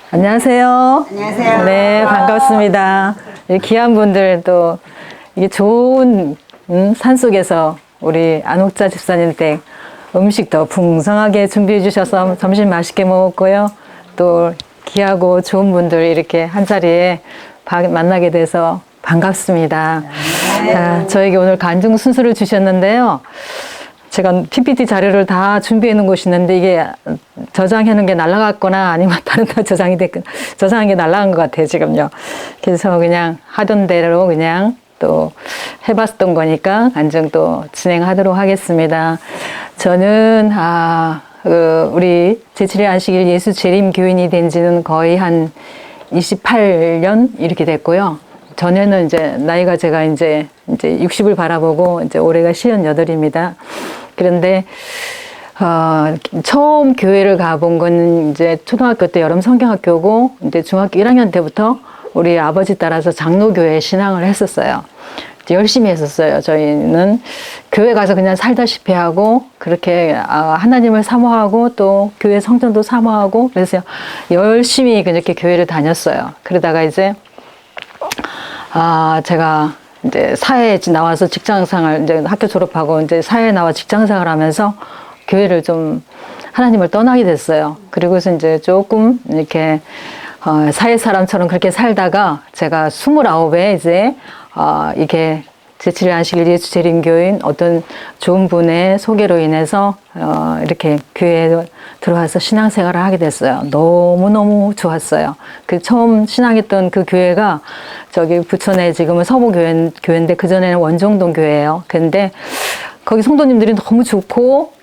안녕하세요. 안녕하세요. 네, 반갑습니다. 이 귀한 분들 또 이게 좋은 산속에서 우리 안옥자 집사님 댁 음식 더 풍성하게 준비해 주셔서 점심 맛있게 먹었고요. 또 귀하고 좋은 분들 이렇게 한 자리에 만나게 돼서 반갑습니다. 저에게 오늘 간증 순서를 주셨는데요. 제가 PPT 자료를 다 준비해 놓은 곳이 있는데 이게 저장해 놓은 게 날아갔거나 아니면 다른 데 저장한 게 날아간 것 같아요, 지금요. 그래서 그냥 하던 대로 그냥 또 해봤던 거니까 간증 또 진행하도록 하겠습니다. 저는, 우리 제7회 안식일 예수 재림 교인이 된 지는 거의 한 28년 이렇게 됐고요. 전에는 이제 나이가 제가 이제 60을 바라보고 이제 올해가 58입니다. 그런데 처음 교회를 가본 건 이제 초등학교 때 여름 성경학교고 이제 중학교 1학년 때부터 우리 아버지 따라서 장로교회에 신앙을 했었어요. 열심히 했었어요. 저희는 교회 가서 그냥 살다시피 하고 그렇게 하나님을 사모하고 또 교회 성전도 사모하고 그래서 열심히 그렇게 교회를 다녔어요. 그러다가 이제 제가 이제 사회에 나와서 직장생활, 이제 학교 졸업하고 이제 사회에 나와 직장생활 하면서 교회를 좀 하나님을 떠나게 됐어요. 그리고서 이제 조금 이렇게, 사회 사람처럼 그렇게 살다가 제가 29에 이제, 이게 제7회 안식일 예수 재림교인 어떤 좋은 분의 소개로 인해서 이렇게 교회에 들어와서 신앙생활을 하게 됐어요. 너무너무 좋았어요. 그 처음 신앙했던 그 교회가 저기 부천에 지금은 서부교회인데 그전에는 원정동 교회예요. 근데 거기 성도님들이 너무 좋고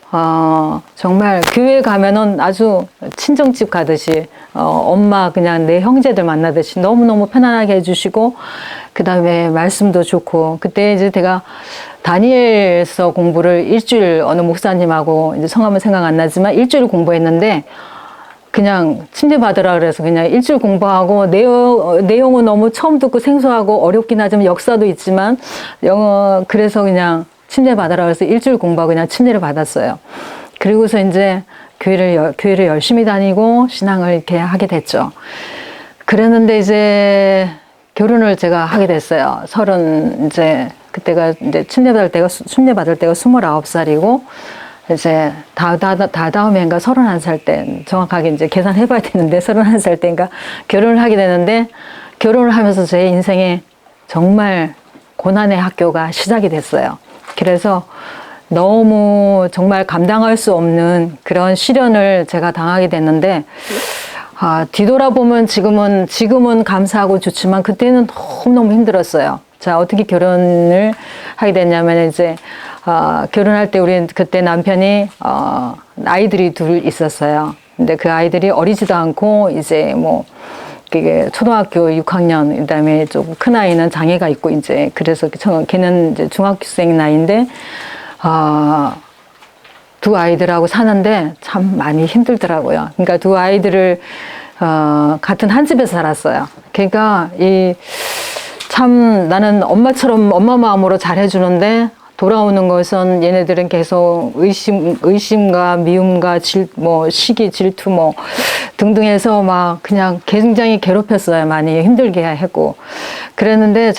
정말 교회 가면은 아주 친정집 가듯이 엄마 그냥 내 형제들 만나듯이 너무너무 편안하게 해주시고 그 다음에 말씀도 좋고 그때 이제 제가 다니엘서 공부를 일주일 어느 목사님하고 이제 성함은 생각 안 나지만 일주일 공부했는데 그냥 침대 받으라 그래서 그냥 일주일 공부하고 내용은 너무 처음 듣고 생소하고 어렵긴 하지만 역사도 있지만 그래서 그냥 침대 받으라 그래서 일주일 공부하고 그냥 침대를 받았어요. 그리고서 이제 교회를 열심히 다니고 신앙을 이렇게 하게 됐죠. 그랬는데 이제 결혼을 제가 하게 됐어요. 이제 그때가 이제 침대 받을 때가 29살이고 이제 다다음 해인가 31살 때 정확하게 이제 계산해 봐야 되는데 31살 때인가 결혼을 하게 되는데 결혼을 하면서 제 인생에 정말 고난의 학교가 시작이 됐어요. 그래서 너무 정말 감당할 수 없는 그런 시련을 제가 당하게 됐는데 뒤돌아보면 지금은 감사하고 좋지만 그때는 너무너무 힘들었어요. 자, 어떻게 결혼을 하게 됐냐면 이제 결혼할 때 우리 그때 남편이 아이들이 둘 있었어요. 근데 그 아이들이 어리지도 않고 이제 뭐 그게 초등학교 6학년 그다음에 좀 큰 아이는 장애가 있고 이제 그래서 걔는 이제 중학생 나이인데 두 아이들하고 사는데 참 많이 힘들더라고요. 그러니까 두 아이들을 같은 한 집에서 살았어요. 그러니까 참 나는 엄마처럼 엄마 마음으로 잘해주는데 돌아오는 것은 얘네들은 계속 의심과 미움과 시기, 질투 등등 해서 막 그냥 굉장히 괴롭혔어요. 많이 힘들게 했고. 그랬는데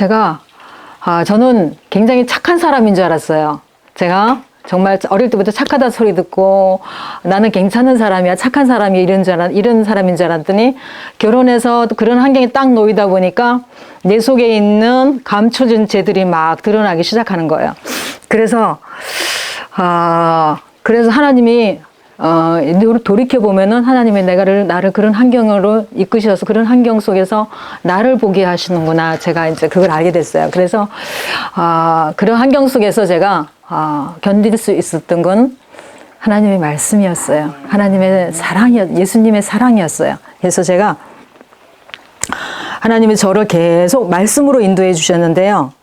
저는 굉장히 착한 사람인 줄 알았어요. 제가 정말 어릴 때부터 착하다 소리 듣고 나는 괜찮은 사람이야, 착한 사람이 이런 사람인 줄 알았더니 결혼해서 그런 환경에 딱 놓이다 보니까 내 속에 있는 감춰진 죄들이 막 드러나기 시작하는 거예요. 그래서 하나님이 돌이켜보면은 하나님이 나를 그런 환경으로 이끄셔서 그런 환경 속에서 나를 보게 하시는구나. 제가 이제 그걸 알게 됐어요. 그래서, 그런 환경 속에서 제가, 견딜 수 있었던 건 하나님의 말씀이었어요. 하나님의 예수님의 사랑이었어요. 그래서 제가 하나님이 저를 계속 말씀으로 인도해 주셨는데요.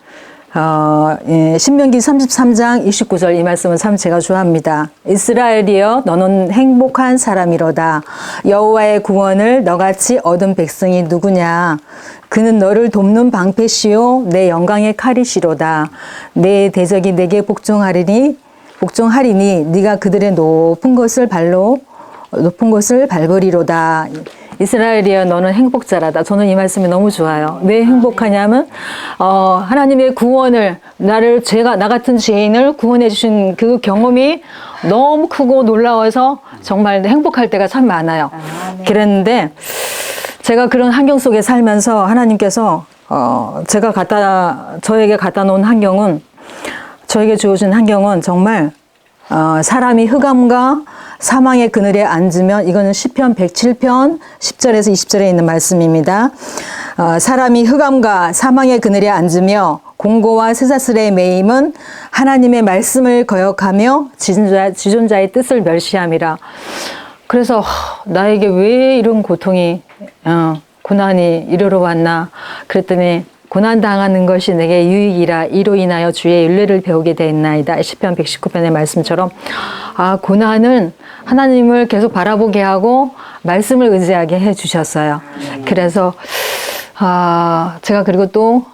신명기 33장 29절 이 말씀은 참 제가 좋아합니다. 이스라엘이여 너는 행복한 사람이로다. 여호와의 구원을 너같이 얻은 백성이 누구냐. 그는 너를 돕는 방패시요 내 영광의 칼이시로다. 내 대적이 내게 복종하리니 네가 그들의 높은 것을 밟으리로다. 이스라엘이여 너는 행복자라다. 저는 이 말씀이 너무 좋아요. 왜 행복하냐면 하나님의 구원을 나 같은 죄인을 구원해 주신 그 경험이 너무 크고 놀라워서 정말 행복할 때가 참 많아요. 그랬는데 제가 그런 환경 속에 살면서 하나님께서 저에게 갖다 놓은 환경은, 저에게 주어진 환경은 정말 사람이 흑암과 사망의 그늘에 앉으면, 이거는 시편 107편 10절에서 20절에 있는 말씀입니다. 사람이 흑암과 사망의 그늘에 앉으며 공고와 쇠사슬에 매임은 하나님의 말씀을 거역하며 지존자의 뜻을 멸시함이라. 그래서 나에게 왜 이런 고난이 이르러 왔나 그랬더니, 고난당하는 것이 내게 유익이라 이로 인하여 주의 윤례를 배우게 되었나이다. 시편 119편의 말씀처럼 고난은 하나님을 계속 바라보게 하고 말씀을 의지하게 해주셨어요. 그래서 제가 그리고 또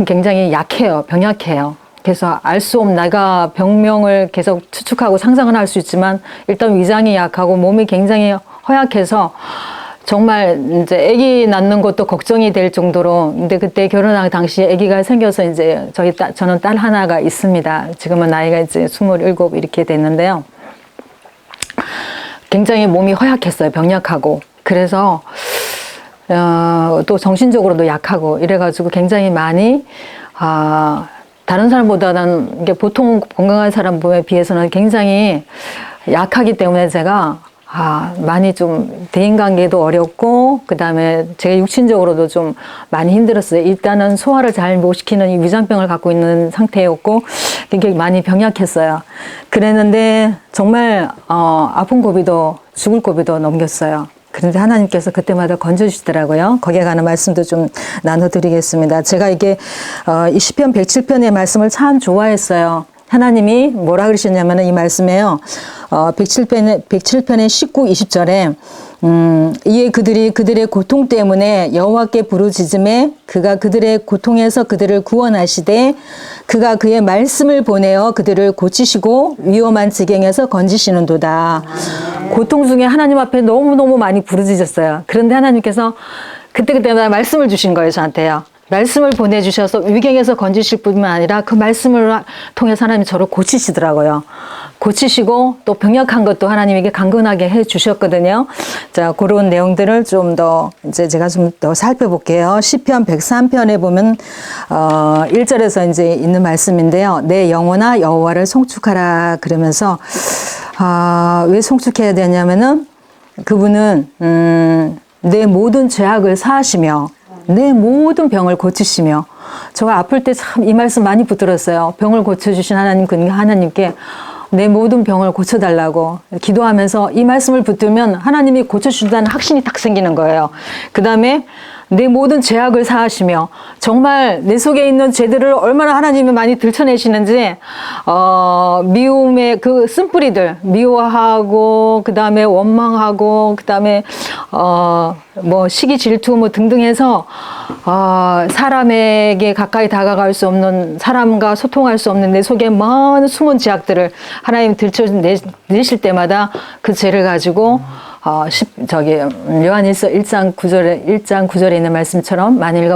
굉장히 약해요. 병약해요. 그래서 알 수 없는, 내가 병명을 계속 추측하고 상상은 할 수 있지만 일단 위장이 약하고 몸이 굉장히 허약해서 정말 이제 아기 낳는 것도 걱정이 될 정도로. 근데 그때 결혼할 당시에 아기가 생겨서 이제 저는 딸 하나가 있습니다. 지금은 나이가 이제 27 이렇게 됐는데요. 굉장히 몸이 허약했어요. 병약하고. 그래서 또 정신적으로도 약하고 이래가지고 굉장히 많이 다른 사람보다는 이게 보통 건강한 사람에 비해서는 굉장히 약하기 때문에 제가 많이 좀 대인관계도 어렵고, 그 다음에 제가 육신적으로도 좀 많이 힘들었어요. 일단은 소화를 잘 못 시키는 이 위장병을 갖고 있는 상태였고, 굉장히 많이 병약했어요. 그랬는데 정말 아픈 고비도 죽을 고비도 넘겼어요. 그런데 하나님께서 그때마다 건져주시더라고요. 거기에 관한 말씀도 좀 나눠드리겠습니다. 제가 이게 이 시편 107편의 말씀을 참 좋아했어요. 하나님이 뭐라 그러셨냐면 이 말씀에요. 107편의 19, 20절에 이에 그들이 그들의 고통 때문에 여호와께 부르짖음에 그가 그들의 고통에서 그들을 구원하시되 그가 그의 말씀을 보내어 그들을 고치시고 위험한 지경에서 건지시는도다. 고통 중에 하나님 앞에 너무너무 많이 부르짖었어요. 그런데 하나님께서 그때마다 말씀을 주신 거예요, 저한테요. 말씀을 보내주셔서 위경에서 건지실 뿐만 아니라 그 말씀을 통해서 하나님이 저를 고치시더라고요. 고치시고 또 병약한 것도 하나님에게 강건하게 해 주셨거든요. 자, 그런 내용들을 좀 더 이제 제가 좀 더 살펴볼게요. 시편 103편에 보면 1절에서 이제 있는 말씀인데요. 내 영혼아 여호와를 송축하라 그러면서 왜 송축해야 되냐면은 그분은 내 모든 죄악을 사하시며 내 모든 병을 고치시며, 제가 아플 때 참 이 말씀 많이 붙들었어요. 병을 고쳐주신 하나님, 그 하나님께 내 모든 병을 고쳐달라고 기도하면서 이 말씀을 붙들면 하나님이 고쳐주신다는 확신이 딱 생기는 거예요. 그 다음에 내 모든 죄악을 사하시며, 정말 내 속에 있는 죄들을 얼마나 하나님이 많이 들춰내시는지, 미움의 그 쓴뿌리들, 미워하고, 그 다음에 원망하고, 그 다음에, 시기, 질투, 등등 해서, 사람에게 가까이 다가갈 수 없는, 사람과 소통할 수 없는 내 속에 많은 숨은 죄악들을 하나님 들춰내실 때마다 그 죄를 가지고, 요한일서 1장 9절에 있는 말씀처럼 만일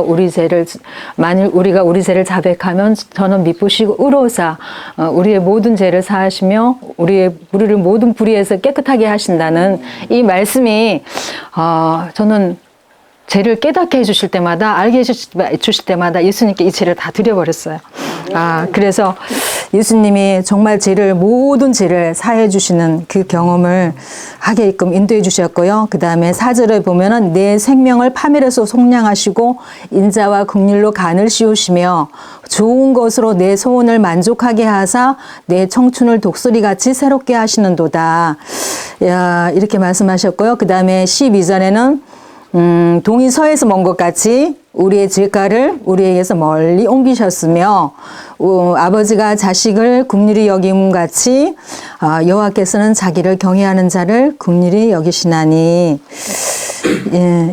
우리가 우리 죄를 자백하면 저는 미쁘시고 의로사 우리의 모든 죄를 사하시며 우리를 모든 불의에서 깨끗하게 하신다는 이 말씀이 저는 죄를 깨닫게 해주실 때마다, 알게 해주실 때마다 예수님께 이 죄를 다 드려버렸어요. 그래서 예수님이 정말 모든 죄를 사해 주시는 그 경험을 하게끔 인도해 주셨고요. 그 다음에 4절에 보면은 내 생명을 파멸해서 속량하시고 인자와 긍휼로 간을 씌우시며 좋은 것으로 내 소원을 만족하게 하사 내 청춘을 독수리같이 새롭게 하시는도다. 이렇게 말씀하셨고요. 그 다음에 12절에는 동이 서에서 먼 것 같이 우리의 죄가를 우리에게서 멀리 옮기셨으며 아버지가 자식을 긍휼히 여김 같이 여호와께서는 자기를 경외하는 자를 긍휼히 여기시나니.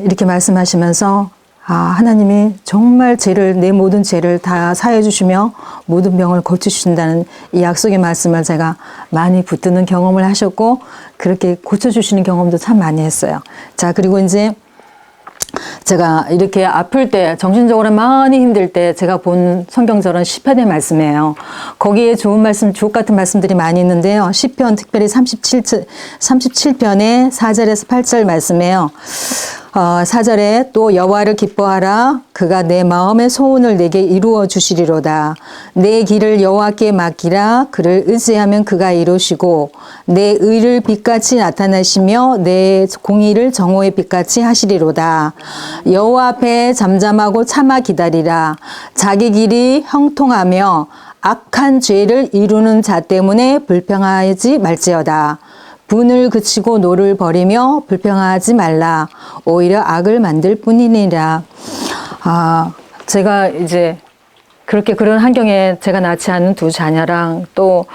이렇게 말씀하시면서 하나님이 정말 내 모든 죄를 다 사해 주시며 모든 병을 고쳐주신다는 이 약속의 말씀을 제가 많이 붙드는 경험을 하셨고, 그렇게 고쳐주시는 경험도 참 많이 했어요. 자, 그리고 이제 제가 이렇게 아플 때, 정신적으로 많이 힘들 때 제가 본 성경절은 시편의 말씀이에요. 거기에 좋은 말씀, 주옥 같은 말씀들이 많이 있는데요. 시편 특별히 37편의 4절에서 8절 말씀이에요. 4절에 또 여호와를 기뻐하라. 그가 내 마음의 소원을 내게 이루어 주시리로다. 내 길을 여호와께 맡기라. 그를 의지하면 그가 이루시고 내 의를 빛같이 나타내시며 내 공의를 정오의 빛같이 하시리로다. 여호와 앞에 잠잠하고 참아 기다리라. 자기 길이 형통하며 악한 죄를 이루는 자 때문에 불평하지 말지어다. 분을 그치고 노를 버리며 불평하지 말라. 오히려 악을 만들 뿐이니라. 제가 이제 그렇게 그런 환경에 제가 낳지 않은 두 자녀랑 또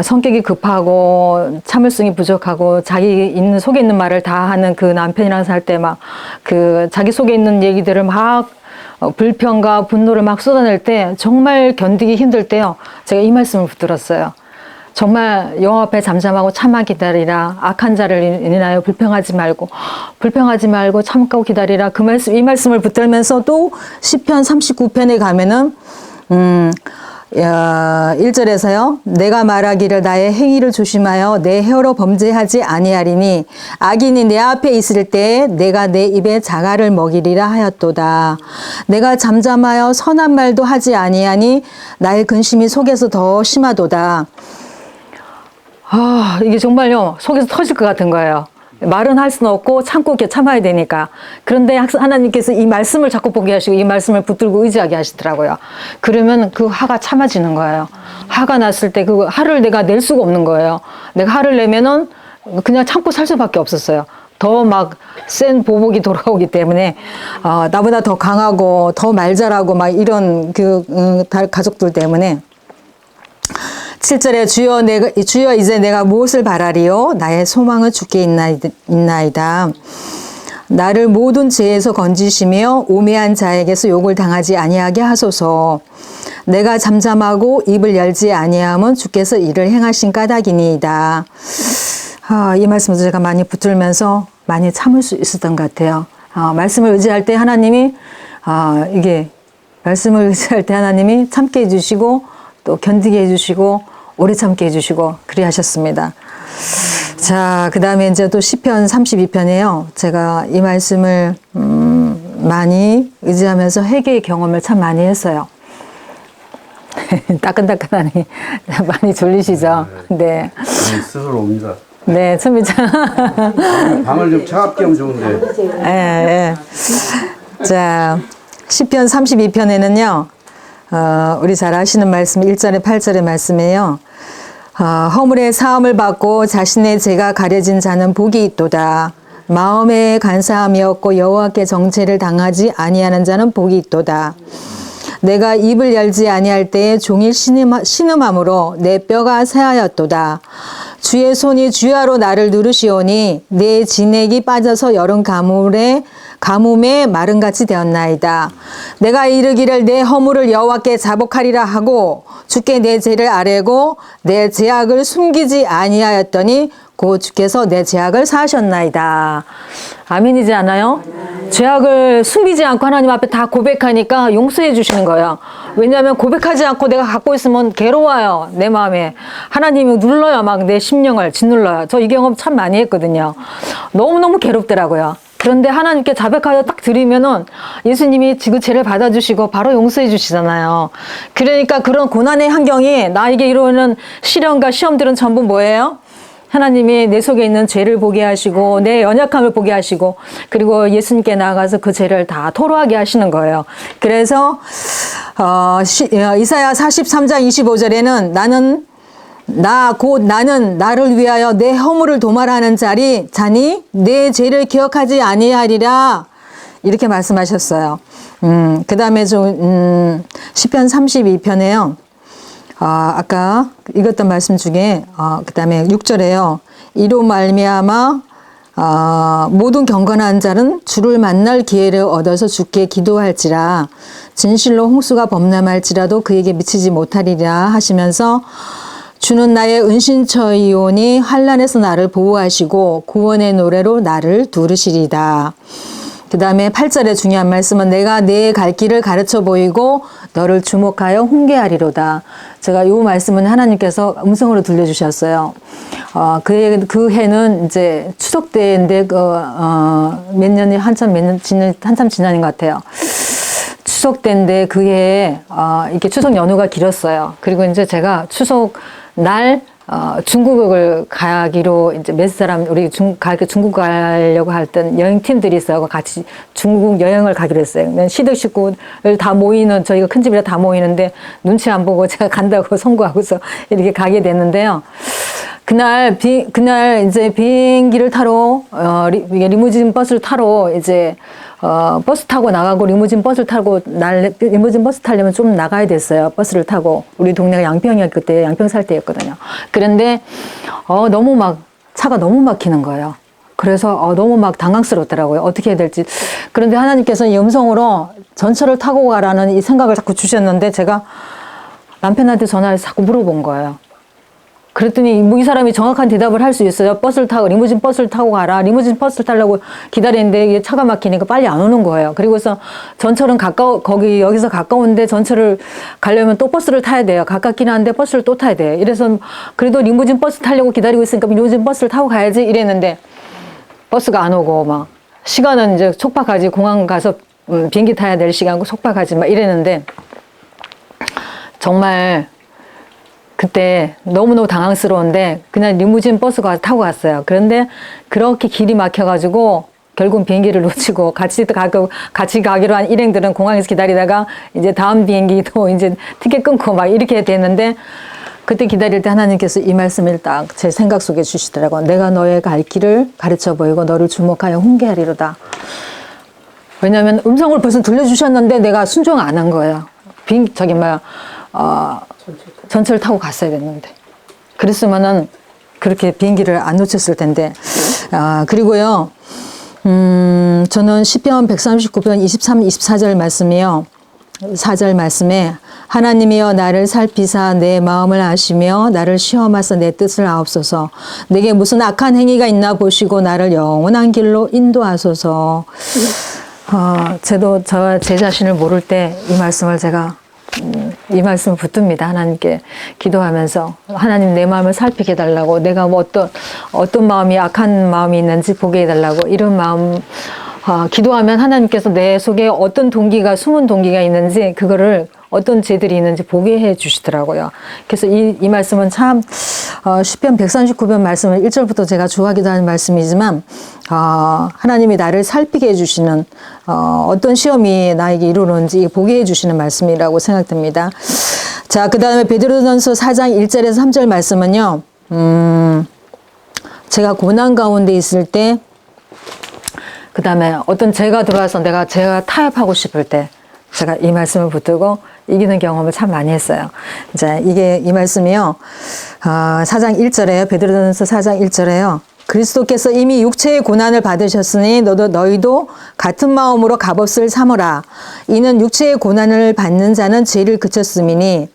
성격이 급하고 참을성이 부족하고 자기 있는 속에 있는 말을 다 하는 그 남편이랑 살 때 막 그 자기 속에 있는 얘기들을 막 불평과 분노를 막 쏟아낼 때 정말 견디기 힘들 때요. 제가 이 말씀을 붙들었어요. 정말 여호와 앞에 잠잠하고 참아 기다리라. 악한 자를 인하여 불평하지 말고 참고 기다리라. 그 말씀, 이 말씀을 붙들면서 또 시편 39편에 가면은 1절에서요. 내가 말하기를 나의 행위를 조심하여 내 혀로 범죄하지 아니하리니 악인이 내 앞에 있을 때 내가 내 입에 자갈을 먹이리라 하였도다. 내가 잠잠하여 선한 말도 하지 아니하니 나의 근심이 속에서 더 심하도다. 이게 정말요, 속에서 터질 것 같은 거예요. 말은 할 수는 없고 참고 이렇게 참아야 되니까. 그런데 하나님께서 이 말씀을 자꾸 보게 하시고 이 말씀을 붙들고 의지하게 하시더라고요. 그러면 그 화가 참아지는 거예요. 화가 났을 때 그 화를 내가 낼 수가 없는 거예요. 내가 화를 내면은 그냥 참고 살 수밖에 없었어요. 더 막 센 보복이 돌아오기 때문에 나보다 더 강하고 더 말 잘하고 막 이런 가족들 때문에 7절에 주여 이제 내가 무엇을 바라리요? 나의 소망은 주께 있나이다. 나를 모든 죄에서 건지시며 우매한 자에게서 욕을 당하지 아니하게 하소서. 내가 잠잠하고 입을 열지 아니함은 주께서 이를 행하신 까닭이니이다. 이 말씀을 제가 많이 붙들면서 많이 참을 수 있었던 것 같아요. 말씀을 의지할 때 하나님이 말씀을 의지할 때 하나님이 참게 해주시고 또 견디게 해주시고 오래 참게 해주시고 그리 하셨습니다. 자, 그 다음에 이제 또 시편 32편에요. 제가 이 말씀을 많이 의지하면서 회개의 경험을 참 많이 했어요. 따끈따끈하니 많이 졸리시죠? 네. 스스로 옵니다. 네, 천미장. 방을 좀 차갑게 하면 좋은데. 예. 자, 시편 32편에는요. 우리 잘 아시는 말씀 1절에 8절의 말씀이에요. 허물의 사함을 받고 자신의 죄가 가려진 자는 복이 있도다. 마음에 간사함이 없고 여호와께 정죄를 당하지 아니하는 자는 복이 있도다. 내가 입을 열지 아니할 때에 종일 신음함으로 내 뼈가 새하였도다. 주의 손이 주야로 나를 누르시오니 내 진액이 빠져서 여름 가뭄에 마른같이 되었나이다. 내가 이르기를 내 허물을 여호와께 자복하리라 하고 주께 내 죄를 아뢰고 내 죄악을 숨기지 아니하였더니 곧 주께서 내 죄악을 사하셨나이다. 아멘이지 않아요? 죄악을 숨기지 않고 하나님 앞에 다 고백하니까 용서해 주시는 거예요. 왜냐하면 고백하지 않고 내가 갖고 있으면 괴로워요. 내 마음에. 하나님이 눌러요. 막 내 심령을 짓눌러요. 저 이 경험 참 많이 했거든요. 너무너무 괴롭더라고요. 그런데 하나님께 자백하여 딱 드리면은 예수님이 그 죄를 받아주시고 바로 용서해 주시잖아요. 그러니까 그런 고난의 환경이 나에게 이루어오는 시련과 시험들은 전부 뭐예요? 하나님이 내 속에 있는 죄를 보게 하시고 내 연약함을 보게 하시고 그리고 예수님께 나아가서 그 죄를 다 토로하게 하시는 거예요. 그래서 이사야 43장 25절에는 나는 나를 위하여 내 허물을 도말하는 자니 내 죄를 기억하지 아니하리라 이렇게 말씀하셨어요. 그 다음에 시편 32편에요. 아까 읽었던 말씀 중에 그 다음에 6절에요. 이로 말미암아 모든 경건한 자는 주를 만날 기회를 얻어서 주께 기도할지라 진실로 홍수가 범람할지라도 그에게 미치지 못하리라 하시면서 주는 나의 은신처이오니 환난에서 나를 보호하시고 구원의 노래로 나를 두르시리다. 그 다음에 8절의 중요한 말씀은 내가 내 갈 길을 가르쳐 보이고 너를 주목하여 홍계하리로다. 제가 이 말씀은 하나님께서 음성으로 들려주셨어요. 그 해는 이제 추석 때인데, 몇 년이 한참 지나는 것 같아요. 추석 때인데 그 해에, 이렇게 추석 연휴가 길었어요. 그리고 이제 제가 추석 날, 중국을 가기로 이제 몇 사람 우리 중국 가려고 할 때 여행팀들이 있어요. 같이 중국 여행을 가기로 했어요. 시댁 식구를 다 모이는 저희가 큰 집이라 다 모이는데 눈치 안 보고 제가 간다고 선고하고서 이렇게 가게 됐는데요. 그날 이제 비행기를 타러 리무진 버스를 타러 이제 버스 타고 나가고 리무진 버스를 타고 리무진 버스 타려면 좀 나가야 됐어요. 버스를 타고 우리 동네가 양평이었기 그때 양평 살 때였거든요. 그런데 너무 막 차가 너무 막히는 거예요. 그래서 너무 막 당황스럽더라고요. 어떻게 해야 될지. 그런데 하나님께서 이 음성으로 전철을 타고 가라는 이 생각을 자꾸 주셨는데 제가 남편한테 전화해서 자꾸 물어본 거예요. 그랬더니 뭐 이 사람이 정확한 대답을 할 수 있어요. 리무진 버스를 타고 가라. 리무진 버스를 타려고 기다리는데 이게 차가 막히니까 빨리 안 오는 거예요. 그리고서 전철은 여기서 가까운데 전철을 가려면 또 버스를 타야 돼요. 가깝긴 한데 버스를 또 타야 돼요. 이래서 그래도 리무진 버스 타려고 기다리고 있으니까 리무진 버스를 타고 가야지 이랬는데 버스가 안 오고 막 시간은 이제 촉박하지. 공항 가서 비행기 타야 될 시간고 촉박하지 막 이랬는데 정말 그때 너무너무 당황스러운데 그냥 리무진 버스가 타고 갔어요. 그런데 그렇게 길이 막혀가지고 결국 비행기를 놓치고 같이 가기로 한 일행들은 공항에서 기다리다가 이제 다음 비행기도 이제 티켓 끊고 막 이렇게 됐는데 그때 기다릴 때 하나님께서 이 말씀을 딱 제 생각 속에 주시더라고요. 내가 너의 갈 길을 가르쳐 보이고 너를 주목하여 홍계하리로다. 왜냐하면 음성을 벌써 들려주셨는데 내가 순종 안 한 거예요. 전철 타고 갔어야 됐는데. 그랬으면은 그렇게 비행기를 안 놓쳤을 텐데. 그리고요, 저는 시편 139편 23, 24절 말씀이요. 4절 말씀에 하나님이여 나를 살피사 내 마음을 아시며 나를 시험하사 내 뜻을 아옵소서. 내게 무슨 악한 행위가 있나 보시고 나를 영원한 길로 인도하소서. 제 자신을 모를 때 이 말씀을 제가 이 말씀을 붙듭니다. 하나님께 기도하면서 하나님 내 마음을 살피게 해달라고 내가 뭐 어떤 마음이 악한 마음이 있는지 보게 해달라고 이런 마음 기도하면 하나님께서 내 속에 어떤 동기가 숨은 동기가 있는지 그거를 어떤 죄들이 있는지 보게 해 주시더라고요. 그래서 이 말씀은 참 시편 139편 말씀을 1절부터 제가 좋아하기도 하는 말씀이지만 하나님이 나를 살피게 해주시는 어떤 시험이 나에게 이루어오는지 보게 해주시는 말씀이라고 생각됩니다. 자, 그 다음에 베드로전서 4장 1절에서 3절 말씀은요. 제가 고난 가운데 있을 때 그 다음에 어떤 죄가 들어와서 제가 타협하고 싶을 때 제가 이 말씀을 붙들고 이기는 경험을 참 많이 했어요. 이제 이 말씀이요. 4장 1절에요. 베드로전서 4장 1절에요. 그리스도께서 이미 육체의 고난을 받으셨으니 너희도 같은 마음으로 값없을 삼으라. 이는 육체의 고난을 받는 자는 죄를 그쳤음이니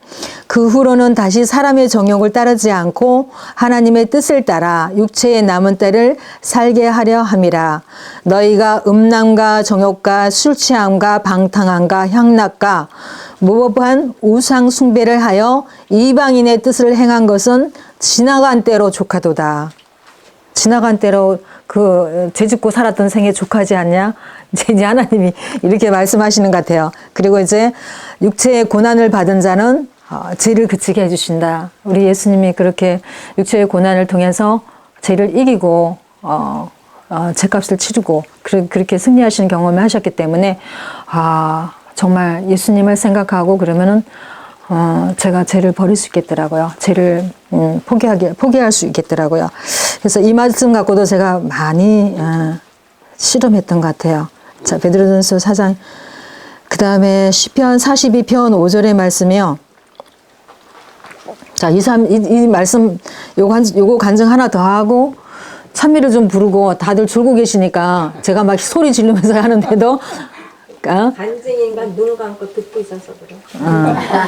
그 후로는 다시 사람의 정욕을 따르지 않고 하나님의 뜻을 따라 육체의 남은 때를 살게 하려 함이라. 너희가 음란과 정욕과 술취함과 방탕함과 향락과 무법한 우상 숭배를 하여 이방인의 뜻을 행한 것은 지나간 때로 족하도다. 지나간 때로 죄 짓고 살았던 생에 족하지 않냐? 이제 하나님이 이렇게 말씀하시는 것 같아요. 그리고 이제 육체의 고난을 받은 자는 죄를 그치게 해주신다. 우리 예수님이 그렇게 육체의 고난을 통해서 죄를 이기고 죄값을 치르고 그렇게 승리하시는 경험을 하셨기 때문에 정말 예수님을 생각하고 그러면은 제가 죄를 버릴 수 있겠더라고요. 죄를 포기할 수 있겠더라고요. 그래서 이 말씀 갖고도 제가 많이 실험했던 것 같아요. 자, 베드로전서 4장 그 다음에 시편 42편 5절의 말씀이요. 자, 이 말씀 요거 간증 하나 더 하고 찬미를 좀 부르고 다들 졸고 계시니까 제가 막 소리 지르면서 하는데도 간증인가 눈 감고 듣고 있어서 그래.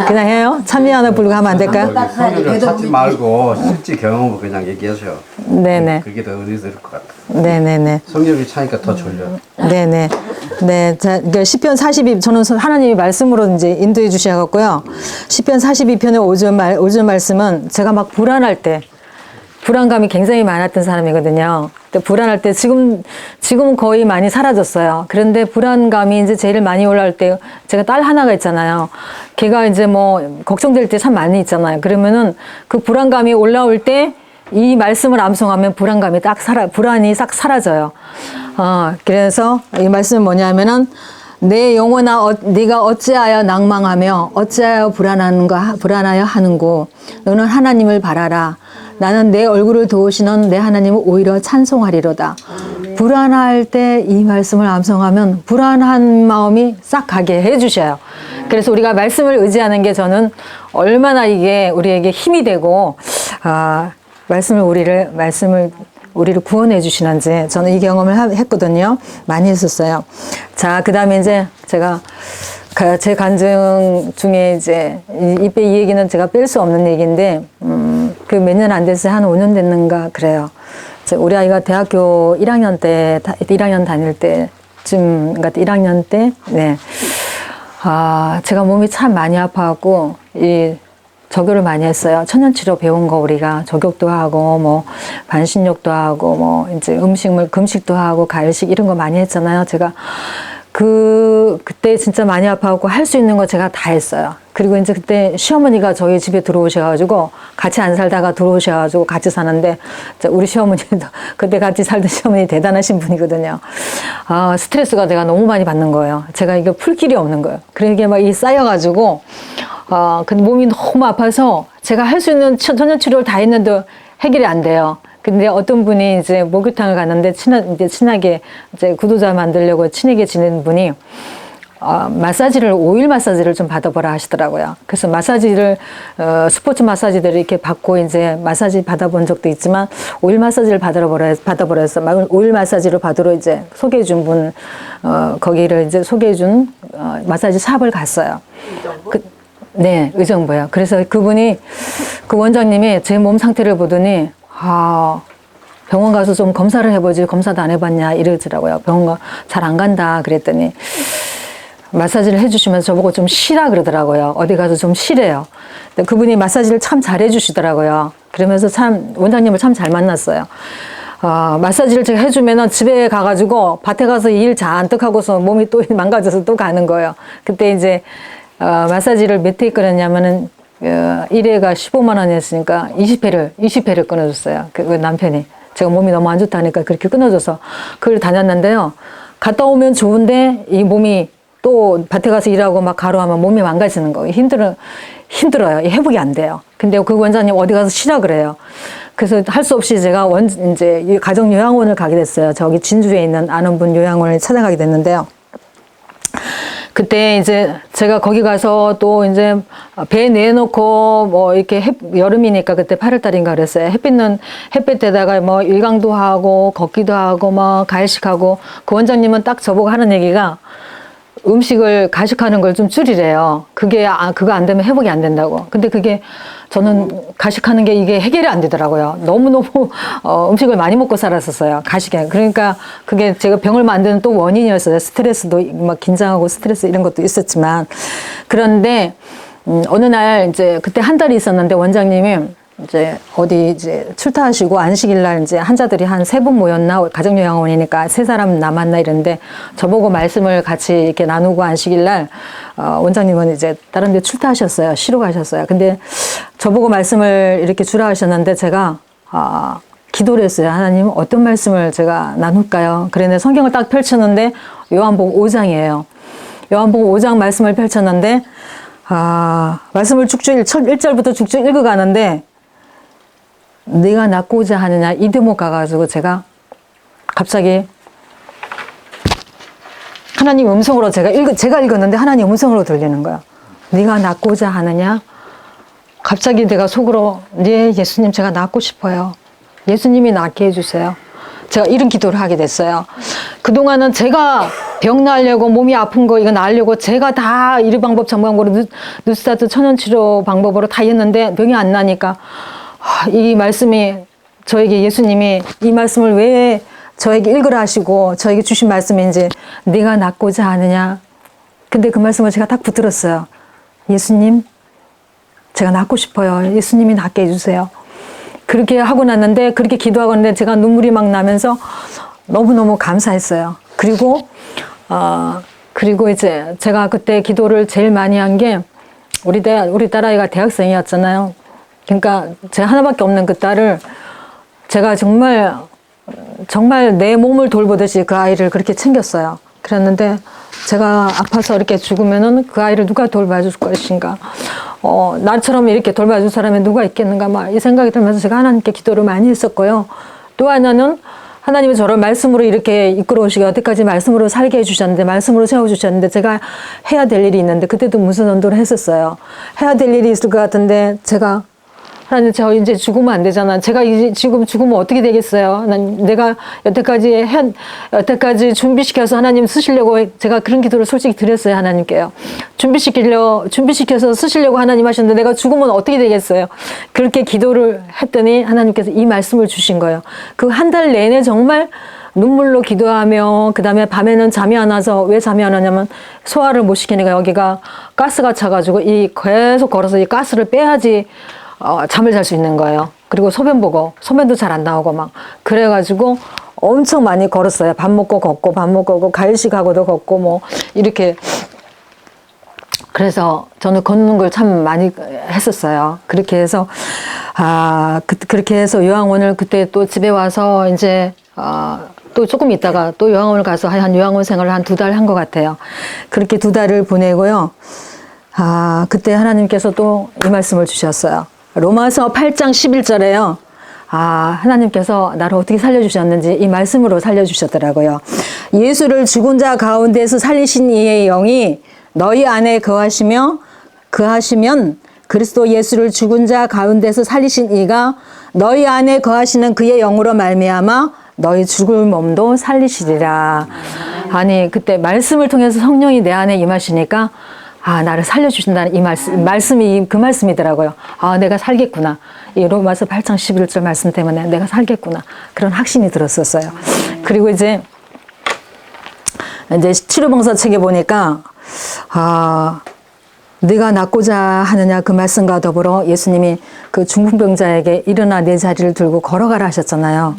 그냥 해요? 찬미 하나 부르고 하면 안 될까요? 성경을 찾지 말고 실제 경험을 그냥 얘기하세요. 네네. 그게 더 은혜스러울 것 같아요. 네네네. 성경을 차니까 더 졸려. 네네. 네, 자, 그러니까 시편 42, 저는 하나님이 말씀으로 이제 인도해 주셔갖고요. 시편 42편의 5절 말씀은 제가 막 불안할 때, 불안감이 굉장히 많았던 사람이거든요. 근데 불안할 때 지금은 거의 많이 사라졌어요. 그런데 불안감이 이제 제일 많이 올라올 때 제가 딸 하나가 있잖아요. 걔가 이제 뭐 걱정될 때 참 많이 있잖아요. 그러면은 그 불안감이 올라올 때 이 말씀을 암송하면 불안이 싹 사라져요. 그래서 이 말씀은 뭐냐면은 내 영혼아 네가 어찌하여 낭망하며 어찌하여 불안하여 하는고 너는 하나님을 바라라. 나는 내 얼굴을 도우시는 내 하나님을 오히려 찬송하리로다. 불안할 때 이 말씀을 암송하면 불안한 마음이 싹 가게 해주셔요. 그래서 우리가 말씀을 의지하는 게 저는 얼마나 이게 우리에게 힘이 되고 말씀을 우리를 구원해 주시는지 저는 이 경험을 했거든요. 많이 했었어요. 자, 그 다음에 이제 제가 제 간증 중에 이제 이 얘기는 제가 뺄 수 없는 얘기인데, 그 몇 년 안 됐어요. 한 5년 됐는가 그래요. 우리 아이가 대학교 1학년 다닐 때쯤, 그러니까 1학년 때, 네. 제가 몸이 참 많이 아파갖고, 저교를 많이 했어요. 천연치료 배운 거 우리가 저격도 하고 뭐 반신욕도 하고 뭐 이제 금식도 하고 가열식 이런 거 많이 했잖아요. 제가 그때 진짜 많이 아파갖고 할 수 있는 거 제가 다 했어요. 그리고 이제 그때 시어머니가 저희 집에 들어오셔가지고 같이 안 살다가 들어오셔가지고 같이 사는데 우리 시어머니도 그때 같이 살던 시어머니 대단하신 분이거든요. 스트레스가 내가 너무 많이 받는 거예요. 제가 이거 풀 길이 없는 거예요. 그러니까 막 이 쌓여가지고 근데 몸이 너무 아파서 제가 할 수 있는 천연치료를 다 했는데 해결이 안 돼요. 근데 어떤 분이 이제 목욕탕을 갔는데 친하게 이제 구도자 만들려고 친하게 지낸 분이 오일 마사지를 좀 받아보라 하시더라고요. 그래서 스포츠 마사지들을 이렇게 받고 이제 마사지 받아본 적도 있지만 오일 마사지를 받아보라 해서 오일 마사지를 받으러 이제 소개해준 분, 거기를 이제 소개해준 마사지 샵을 갔어요. 네, 의정부요. 그래서 그 원장님이 제 몸 상태를 보더니, 병원 가서 좀 검사를 해보지, 검사도 안 해봤냐, 이러더라고요. 병원 잘 안 간다, 그랬더니, 마사지를 해주시면서 저보고 좀 쉬라 그러더라고요. 어디 가서 좀 쉬래요. 근데 그분이 마사지를 참 잘 해주시더라고요. 그러면서 원장님을 참 잘 만났어요. 마사지를 제가 해주면은 집에 가가지고 밭에 가서 일 잔뜩 하고서 몸이 또 망가져서 또 가는 거예요. 그때 이제, 마사지를 몇 회 끊었냐면은, 1회가 15만 원이었으니까 20회를 끊어줬어요. 그 남편이. 제가 몸이 너무 안 좋다니까 그렇게 끊어줘서 그걸 다녔는데요. 갔다 오면 좋은데 이 몸이 또 밭에 가서 일하고 막 가루하면 몸이 망가지는 거예요. 힘들어요. 회복이 안 돼요. 근데 그 원장님 어디 가서 쉬라 그래요. 그래서 할 수 없이 제가 이제 가정요양원을 가게 됐어요. 저기 진주에 있는 아는 분 요양원을 찾아가게 됐는데요. 그때 이제 제가 거기 가서 또 이제 배 내놓고 뭐 이렇게 여름이니까 그때 8월달인가 그랬어요. 햇빛에다가 뭐 일광도 하고 걷기도 하고 뭐 가열식하고 그 원장님은 딱 저보고 하는 얘기가 음식을 가식하는 걸 좀 줄이래요. 그거 안 되면 회복이 안 된다고. 근데 저는 가식하는 게 이게 해결이 안 되더라고요. 너무너무, 음식을 많이 먹고 살았었어요. 가식이. 그러니까 그게 제가 병을 만드는 또 원인이었어요. 스트레스도 막 긴장하고 스트레스 이런 것도 있었지만. 그런데, 어느 날 이제 그때 한 달이 있었는데 원장님이 이제 어디 이제 출타하시고 안식일 날 이제 환자들이 한 3분 모였나 가정요양원이니까 3사람 남았나 이랬는데 저보고 말씀을 같이 이렇게 나누고 안식일 날 원장님은 이제 다른 데 출타하셨어요. 쉬러 가셨어요. 근데 저보고 말씀을 이렇게 주라 하셨는데 제가 기도를 했어요. 하나님 어떤 말씀을 제가 나눌까요? 그랬는데 성경을 딱 펼쳤는데 요한복음 5장이에요. 요한복음 5장 말씀을 펼쳤는데 말씀을 쭉쭉 1절부터 쭉쭉 읽어가는데 네가 낳고자 하느냐 이 대목 가가지고 제가 갑자기 하나님 음성으로 제가 읽었는데 하나님 음성으로 들리는 거예요. 네가 낳고자 하느냐? 갑자기 내가 속으로 네 예수님 제가 낳고 싶어요. 예수님이 낳게 해주세요. 제가 이런 기도를 하게 됐어요. 그동안은 제가 병 나으려고 몸이 아픈 거 이거 나으려고 제가 다 이 방법 저 방법으로 뉴스타트 천연치료 방법으로 다 했는데 병이 안 나니까 이 말씀이 저에게 예수님이 이 말씀을 왜 저에게 읽으라 하시고 저에게 주신 말씀이 이제 네가 낫고자 하느냐. 근데 그 말씀을 제가 딱 붙들었어요. 예수님, 제가 낫고 싶어요. 예수님이 낫게 해주세요. 그렇게 하고 났는데, 그렇게 기도하고 있는데 제가 눈물이 막 나면서 너무너무 감사했어요. 그리고 이제 제가 그때 기도를 제일 많이 한 게 우리 딸아이가 대학생이었잖아요. 그러니까 제가 하나밖에 없는 그 딸을 제가 정말 내 몸을 돌보듯이 그 아이를 그렇게 챙겼어요. 그랬는데 제가 아파서 이렇게 죽으면은 그 아이를 누가 돌봐줄 것인가. 나처럼 이렇게 돌봐줄 사람이 누가 있겠는가. 막 이 생각이 들면서 제가 하나님께 기도를 많이 했었고요. 또 하나는 하나님이 저를 말씀으로 이렇게 이끌어오시고 여태까지 말씀으로 살게 해주셨는데, 말씀으로 세워주셨는데, 제가 해야 될 일이 있는데, 그때도 무슨 언도를 했었어요. 해야 될 일이 있을 것 같은데, 하나님, 제가 이제 죽으면 안 되잖아. 제가 이제 지금 죽으면 어떻게 되겠어요? 내가 여태까지 준비시켜서 하나님 쓰시려고 제가 그런 기도를 솔직히 드렸어요, 하나님께요. 준비시켜서 쓰시려고 하나님 하셨는데 내가 죽으면 어떻게 되겠어요? 그렇게 기도를 했더니 하나님께서 이 말씀을 주신 거예요. 그 한 달 내내 정말 눈물로 기도하며, 그 다음에 밤에는 잠이 안 와서, 왜 잠이 안 와냐면 소화를 못 시키니까 여기가 가스가 차가지고 계속 걸어서 이 가스를 빼야지 잠을 잘 수 있는 거예요. 그리고 소변도 잘 안 나오고 막. 그래가지고 엄청 많이 걸었어요. 밥 먹고 걷고, 가일식하고도 걷고, 뭐, 이렇게. 그래서 저는 걷는 걸 참 많이 했었어요. 그렇게 해서, 그렇게 해서 요양원을 그때 또 집에 와서 이제, 또 조금 있다가 또 요양원을 가서 한 요양원 생활을 한 2달 한 것 같아요. 그렇게 2달을 보내고요. 그때 하나님께서 또 이 말씀을 주셨어요. 로마서 8장 11절에요. 하나님께서 나를 어떻게 살려주셨는지 이 말씀으로 살려주셨더라고요. 예수를 죽은 자 가운데서 살리신 이의 영이 너희 안에 거하시면 그리스도 예수를 죽은 자 가운데서 살리신 이가 너희 안에 거하시는 그의 영으로 말미암아 너희 죽을 몸도 살리시리라. 아니, 그때 말씀을 통해서 성령이 내 안에 임하시니까 나를 살려주신다는 이 말씀이 그 말씀이더라고요. 내가 살겠구나. 이 로마서 8장 11절 말씀 때문에 내가 살겠구나. 그런 확신이 들었었어요. 그리고 이제 치료봉사 책에 보니까, 네가 낫고자 하느냐 그 말씀과 더불어 예수님이 그 중풍병자에게 일어나 내 자리를 들고 걸어가라 하셨잖아요.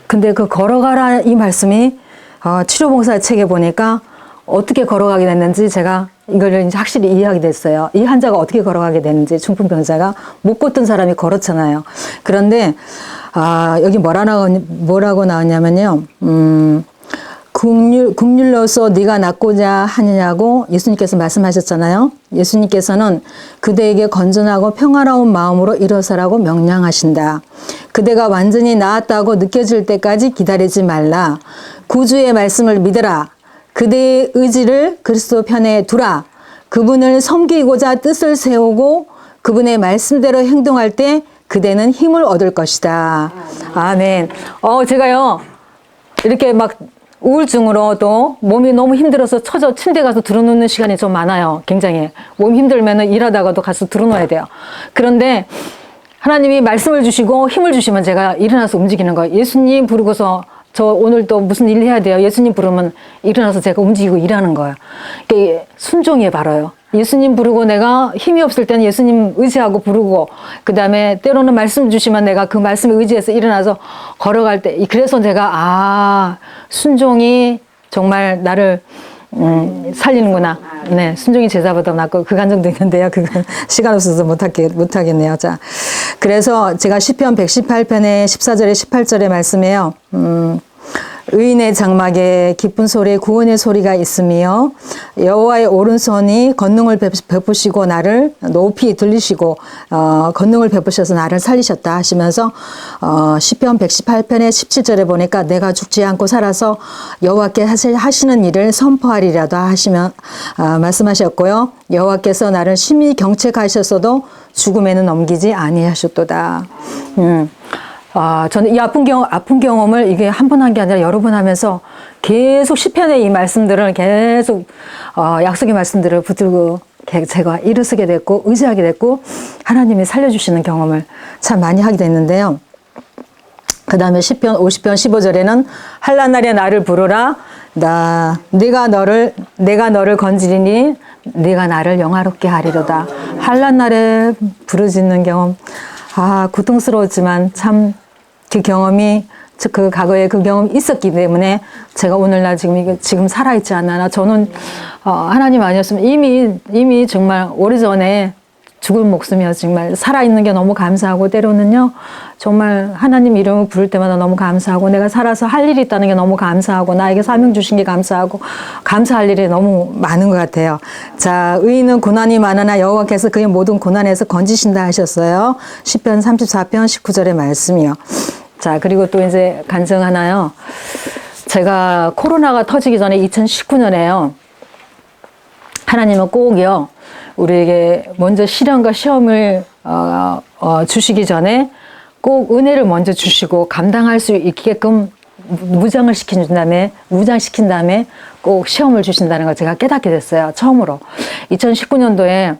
근데 그 걸어가라 이 말씀이 치료봉사 책에 보니까 어떻게 걸어가게 됐는지 제가 이거를 이제 확실히 이해하게 됐어요. 이 환자가 어떻게 걸어가게 됐는지, 중풍병자가 못 걷던 사람이 걸었잖아요. 그런데 여기 뭐라고 나왔냐면요. 국률로서 네가 낫고자 하느냐고 예수님께서 말씀하셨잖아요. 예수님께서는 그대에게 건전하고 평화로운 마음으로 일어서라고 명령하신다. 그대가 완전히 나았다고 느껴질 때까지 기다리지 말라. 구주의 말씀을 믿으라. 그대의 의지를 그리스도 편에 두라. 그분을 섬기고자 뜻을 세우고 그분의 말씀대로 행동할 때 그대는 힘을 얻을 것이다. 아멘. 제가요, 이렇게 막 우울증으로 또 몸이 너무 힘들어서 침대 가서 들어눕는 시간이 좀 많아요. 굉장히. 몸 힘들면은 일하다가도 가서 들어놓아야 돼요. 그런데 하나님이 말씀을 주시고 힘을 주시면 제가 일어나서 움직이는 거예요. 예수님 부르고서 저 오늘 또 무슨 일 해야 돼요. 예수님 부르면 일어나서 제가 움직이고 일하는 거예요. 그게 순종이 바로요. 예수님 부르고 내가 힘이 없을 때는 예수님 의지하고 부르고, 그 다음에 때로는 말씀 주시면 내가 그 말씀에 의지해서 일어나서 걸어갈 때, 그래서 제가 순종이 정말 나를 살리는구나. 네, 순종이 제자보다 낫고 그 감정도 있는데요. 그건 시간 없어서 못하겠네요. 자, 그래서 제가 시편 118편의 14절에 18절의 말씀이에요. 의인의 장막에 기쁜 소리에 구원의 소리가 있으며 여호와의 오른손이 권능을 베푸시고 나를 높이 들리시고 권능을 베푸셔서 나를 살리셨다 하시면서 시편 118편의 17절에 보니까 내가 죽지 않고 살아서 여호와께 하시는 일을 선포하리라도 하시며 말씀하셨고요. 여호와께서 나를 심히 경책하셨어도 죽음에는 넘기지 아니하셨도다. 저는 이 아픈 경험을 이게 한 번 한 게 아니라 여러 번 하면서 계속 시편의 이 말씀들을 계속, 약속의 말씀들을 붙들고 제가 일어서게 됐고, 의지하게 됐고, 하나님이 살려주시는 경험을 참 많이 하게 됐는데요. 그 다음에 10편, 50편 15절에는 한란 날에 나를 부르라. 내가 너를 건지리니 네가 나를 영화롭게 하리로다. 한란 날에 부르짖는 경험. 고통스러웠지만 참 그 경험이 그 과거에 그 경험이 있었기 때문에 제가 오늘날 지금 살아있지 않나. 저는 하나님 아니었으면 이미 정말 오래전에 죽은 목숨이었 정말 살아있는 게 너무 감사하고 때로는요 정말 하나님 이름을 부를 때마다 너무 감사하고 내가 살아서 할 일이 있다는 게 너무 감사하고 나에게 사명 주신 게 감사하고 감사할 일이 너무 많은 것 같아요. 자, 의인은 고난이 많으나 여호와께서 그의 모든 고난에서 건지신다 하셨어요. 시편 34편 19절의 말씀이요. 자, 그리고 또 이제 간증 하나요. 제가 코로나가 터지기 전에 2019년에요. 하나님은 꼭요, 우리에게 먼저 시련과 시험을 주시기 전에 꼭 은혜를 먼저 주시고 감당할 수 있게끔 무장시킨 다음에 꼭 시험을 주신다는 걸 제가 깨닫게 됐어요. 처음으로. 2019년도에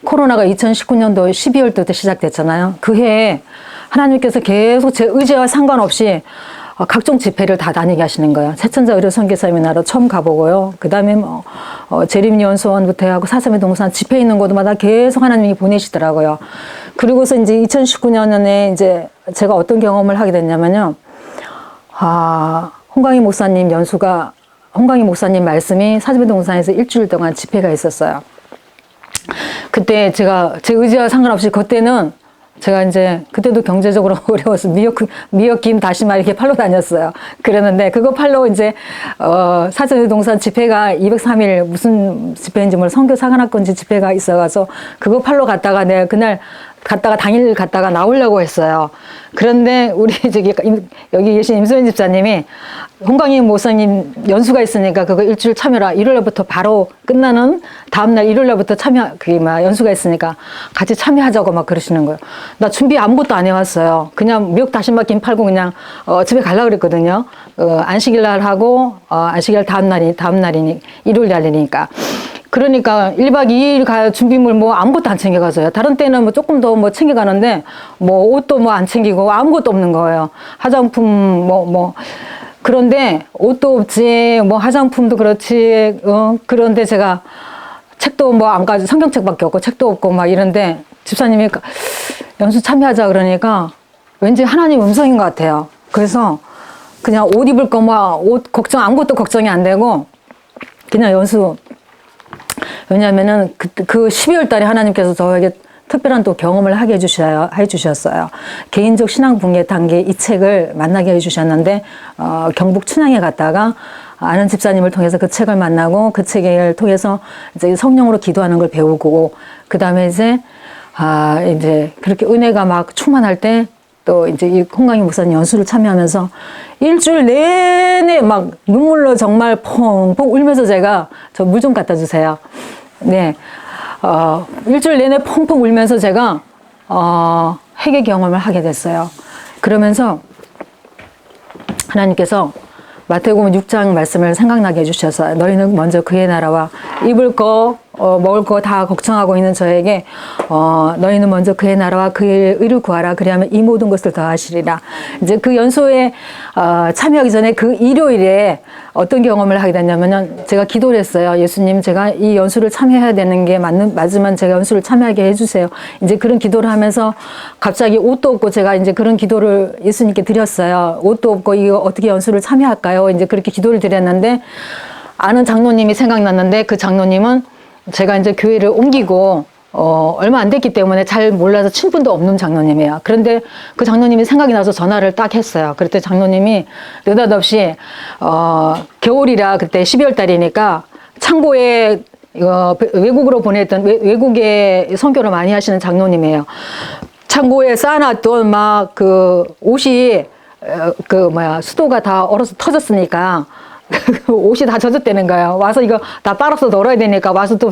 코로나가 2019년도 12월 때부터 시작됐잖아요. 그 해에 하나님께서 계속 제 의지와 상관없이 각종 집회를 다 다니게 하시는 거예요. 세천자 의료 선교 세미나로 처음 가보고요. 그 다음에 재림연수원부터 하고 사삼의 동산 집회 있는 곳마다 계속 하나님이 보내시더라고요. 그리고서 이제 2019년에 이제 제가 어떤 경험을 하게 됐냐면요. 홍광희 목사님 말씀이 사삼의 동산에서 일주일 동안 집회가 있었어요. 그때 제가 제 의지와 상관없이 그때는 제가 이제 그때도 경제적으로 어려워서 미역김 다시마 이렇게 팔러 다녔어요. 그랬는데 그거 팔러 이제 사천의 동산 집회가 203일 무슨 집회인지 선교 사관학건지 집회가 있어가서 그거 팔러 갔다가 내가 그날 당일 갔다가 나오려고 했어요. 그런데 우리 여기 계신 임소연 집사님이 홍광희 목사님 연수가 있으니까 그거 일주일 참여라. 일요일부터 바로 끝나는 다음날 일요일부터 연수가 있으니까 같이 참여하자고 막 그러시는 거예요. 나 준비 아무것도 안 해왔어요. 그냥 미역 다시마 김 팔고 그냥 집에 가려고 그랬거든요. 안식일 날 하고 안식일 다음 날이니 일요일 날이니까. 그러니까 1박 2일 가 준비물 아무것도 안 챙겨가서요. 다른 때는 조금 더 챙겨가는데 옷도 안 챙기고 아무것도 없는 거예요. 화장품 그런데 옷도 없지 화장품도 그렇지 그런데 제가 책도 안 가지고 성경책밖에 없고 책도 없고 이런데 집사님이 연수 참여하자 그러니까 왠지 하나님 음성인 것 같아요. 그래서 그냥 옷 입을 거 옷 걱정 아무것도 걱정이 안 되고 그냥 연수. 왜냐하면은 그 12월 달에 하나님께서 저에게 특별한 또 경험을 하게 해주셨어요. 개인적 신앙 붕괴 단계 이 책을 만나게 해주셨는데 경북 춘향에 갔다가 아는 집사님을 통해서 그 책을 만나고 그 책을 통해서 이제 성령으로 기도하는 걸 배우고 그 다음에 이제 그렇게 은혜가 충만할 때 또 이제 이 홍광희 목사님 연수를 참여하면서 일주일 내내 눈물로 정말 펑펑 울면서 제가 저 물 좀 갖다 주세요. 네. 일주일 내내 펑펑 울면서 제가 회개 경험을 하게 됐어요. 그러면서 하나님께서 마태복음 6장 말씀을 생각나게 해주셔서 너희는 먼저 그의 나라와 입을 거 먹을 거 다 걱정하고 있는 저에게 너희는 먼저 그의 나라와 그의 의를 구하라. 그리하면 이 모든 것을 더하시리라. 이제 그 연수에 참여하기 전에 그 일요일에 어떤 경험을 하게 됐냐면은 제가 기도를 했어요. 예수님, 제가 이 연수를 참여해야 되는 게 맞으면 제가 연수를 참여하게 해주세요. 이제 그런 기도를 하면서 갑자기 옷도 없고 제가 이제 그런 기도를 예수님께 드렸어요. 옷도 없고 이거 어떻게 연수를 참여할까요? 이제 그렇게 기도를 드렸는데 아는 장로님이 생각났는데 그 장로님은 제가 이제 교회를 옮기고 얼마 안 됐기 때문에 잘 몰라서 친분도 없는 장로님이에요. 그런데 그 장로님이 생각이 나서 전화를 딱 했어요. 그랬더니 장로님이 느닷없이 겨울이라 그때 12월 달이니까 창고에 외국으로 보냈던 외국에 선교를 많이 하시는 장로님이에요. 창고에 쌓아놨던 옷이 수도가 다 얼어서 터졌으니까 옷이 다 젖었다는 거예요. 와서 이거 다 빨아서 널어야 되니까 와서 또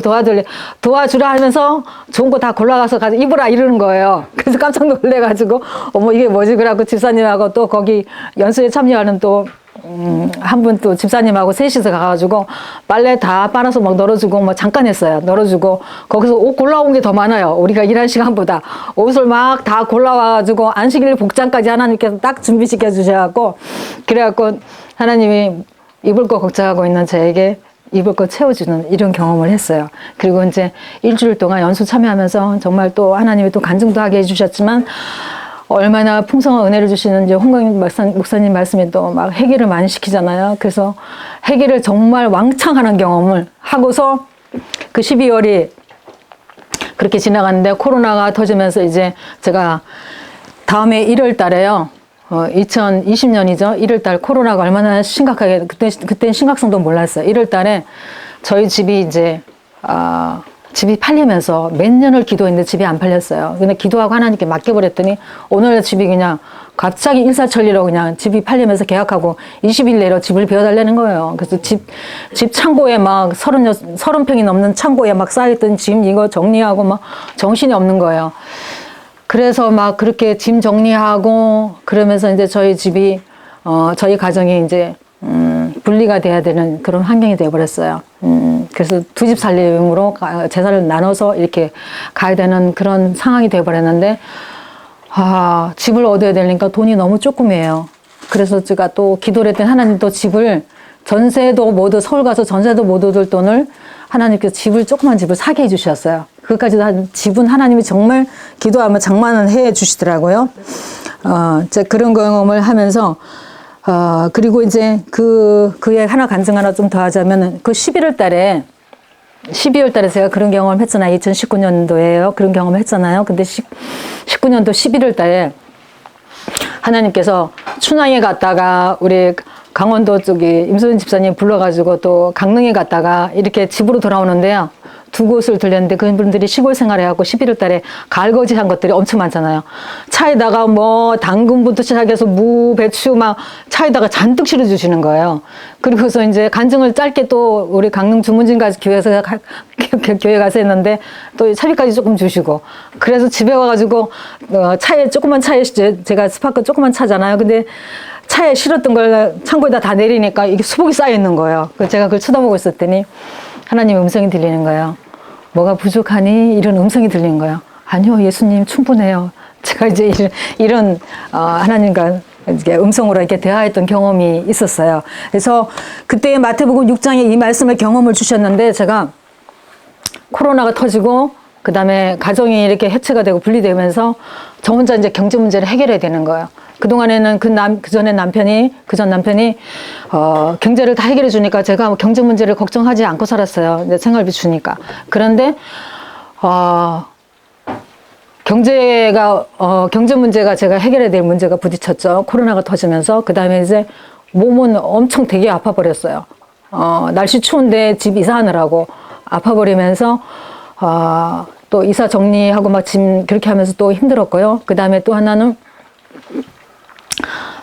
도와주라 하면서 좋은 거 다 골라가서 가지고 입으라 이러는 거예요. 그래서 깜짝 놀래가지고 어머 이게 뭐지? 그래갖고 집사님하고 또 거기 연수에 참여하는 또 한 분 또 집사님하고 셋이서 가가지고 빨래 다 빨아서 막 널어주고 뭐 잠깐 했어요. 널어주고 거기서 옷 골라온 게 더 많아요. 우리가 일한 시간보다 옷을 막 다 골라와가지고 안식일 복장까지 하나님께서 딱 준비시켜 주셔갖고 그래갖고 하나님이 입을 거 걱정하고 있는 저에게 입을 거 채워주는 이런 경험을 했어요. 그리고 이제 일주일 동안 연수 참여하면서 정말 또 하나님이 또 간증도 하게 해주셨지만 얼마나 풍성한 은혜를 주시는지 홍광인 목사님 말씀이 또 막 회개를 많이 시키잖아요. 그래서 회개를 정말 왕창 하는 경험을 하고서 그 12월이 그렇게 지나갔는데 코로나가 터지면서 이제 제가 다음에 1월 달에요. 2020년이죠. 1월 달 코로나가 얼마나 심각하게 그때 심각성도 몰랐어요. 1월 달에 저희 집이 이제 집이 팔리면서 몇 년을 기도했는데 집이 안 팔렸어요. 근데 기도하고 하나님께 맡겨버렸더니 오늘 집이 그냥 갑자기 일사천리로 그냥 집이 팔리면서 계약하고 20일 내로 집을 비워달라는 거예요. 그래서 집 창고에 막 30평이 넘는 창고에 막 쌓여있던 짐 이거 정리하고 막 정신이 없는 거예요. 그래서 막 그렇게 짐 정리하고 그러면서 이제 저희 집이 저희 가정이 이제 분리가 돼야 되는 그런 환경이 되어버렸어요. 그래서 두 집 살림으로 재산을 나눠서 이렇게 가야 되는 그런 상황이 되어버렸는데 집을 얻어야 되니까 돈이 너무 조금이에요. 그래서 제가 또 기도를 했더니 하나님 또 집을 전세도 모두 서울 가서 전세도 못 얻을 돈을 하나님께서 조그만 집을 사게 해주셨어요. 그것까지 집은 하나님이 정말 기도하면 장만은 해 주시더라고요. 제가 그런 경험을 하면서 그리고 이제 그에 하나 간증 하나 좀 더 하자면 그 12월 달에 제가 그런 경험을 했잖아요. 2019년도에요. 그런 경험을 했잖아요. 근데 19년도 11월 달에 하나님께서 춘향에 갔다가 우리 강원도 쪽에 임소연 집사님 불러가지고 또 강릉에 갔다가 이렇게 집으로 돌아오는데요. 두 곳을 들렸는데 그분들이 시골 생활해갖고 11월 달에 가을거지 한 것들이 엄청 많잖아요. 차에다가 뭐 당근부터 시작해서 무, 배추 막 차에다가 잔뜩 실어주시는 거예요. 그리고서 이제 간증을 짧게 또 우리 강릉 주문진까지 교회 가서 했는데 또 차비까지 조금 주시고 그래서 집에 와가지고 조그만 차에 제가 스파크 조그만 차잖아요. 근데 차에 실었던 걸 창고에다 다 내리니까 이게 수복이 쌓여 있는 거예요. 제가 그걸 쳐다보고 있었더니 하나님 음성이 들리는 거예요. 뭐가 부족하니? 이런 음성이 들리는 거예요. 아니요, 예수님 충분해요. 제가 이제 이런 하나님과 이렇게 음성으로 이렇게 대화했던 경험이 있었어요. 그래서 그때 마태복음 6장에 이 말씀을 경험을 주셨는데 제가 코로나가 터지고 그 다음에 가정이 이렇게 해체가 되고 분리되면서 저 혼자 이제 경제 문제를 해결해야 되는 거예요. 그동안에는 그 전 남편이 경제를 다 해결해 주니까 제가 경제 문제를 걱정하지 않고 살았어요. 이제 생활비 주니까. 그런데, 경제 문제가 제가 해결해야 될 문제가 부딪혔죠. 코로나가 터지면서. 그 다음에 이제 몸은 엄청 되게 아파버렸어요. 날씨 추운데 집 이사하느라고 아파버리면서, 또 이사 정리하고 막 짐 그렇게 하면서 또 힘들었고요. 그 다음에 또 하나는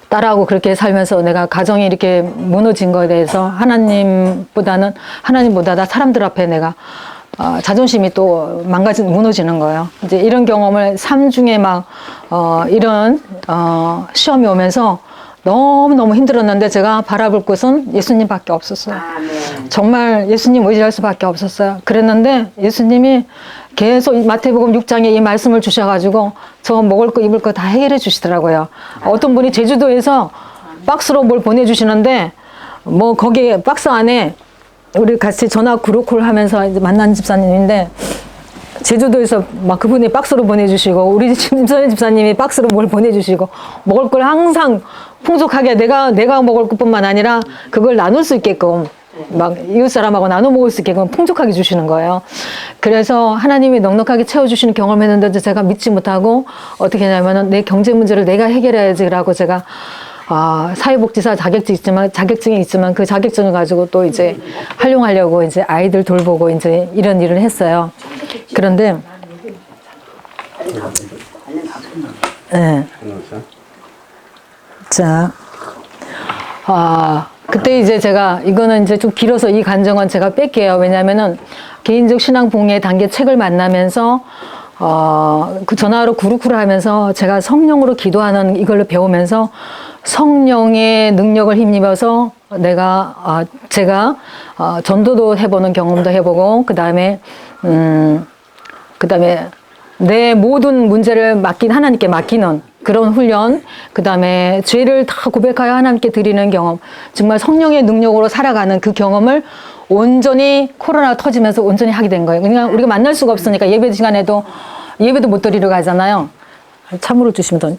딸하고 그렇게 살면서 내가 가정이 이렇게 무너진 거에 대해서 하나님보다 나 사람들 앞에 내가 자존심이 또 무너지는 거예요. 이제 이런 경험을 삶 중에 막 이런 시험이 오면서 너무너무 힘들었는데 제가 바라볼 곳은 예수님밖에 없었어요. 정말 예수님 의지할 수밖에 없었어요. 그랬는데 예수님이 계속 마태복음 6장에 이 말씀을 주셔가지고 저 먹을 거 입을 거 다 해결해 주시더라고요. 어떤 분이 제주도에서 박스로 뭘 보내주시는데 뭐 거기 박스 안에 우리 같이 전화 그룹콜 하면서 이제 만난 집사님인데 제주도에서 막 그분이 박스로 보내주시고 우리 임소연 집사님이 박스로 뭘 보내주시고 먹을 걸 항상 풍족하게 내가 먹을 것뿐만 아니라 그걸 나눌 수 있게끔 막 이웃 사람하고 나눠 먹을 수 있게끔 풍족하게 주시는 거예요. 그래서 하나님이 넉넉하게 채워주시는 경험을 했는데 제가 믿지 못하고 어떻게 했냐면은 내 경제 문제를 내가 해결해야지라고 제가 사회복지사 자격증이 있지만 그 자격증을 가지고 또 이제 활용하려고 이제 아이들 돌보고 이제 이런 일을 했어요. 그런데 네. 자, 그때 이제 제가 이거는 이제 좀 길어서 이 간증은 제가 뺄게요. 왜냐면은 개인적 신앙 봉해 단계 책을 만나면서 그 전화로 구루쿠루 하면서 제가 성령으로 기도하는 이걸로 배우면서 성령의 능력을 힘입어서 제가 전도도 해보는 경험도 해보고 그다음에 내 모든 문제를 하나님께 맡기는 그런 훈련, 그다음에 죄를 다 고백하여 하나님께 드리는 경험, 정말 성령의 능력으로 살아가는 그 경험을 온전히 코로나 터지면서 온전히 하게 된 거예요. 그냥 우리가 만날 수가 없으니까 예배 시간에도 예배도 못 드리러 가잖아요. 참으로 주시면 더.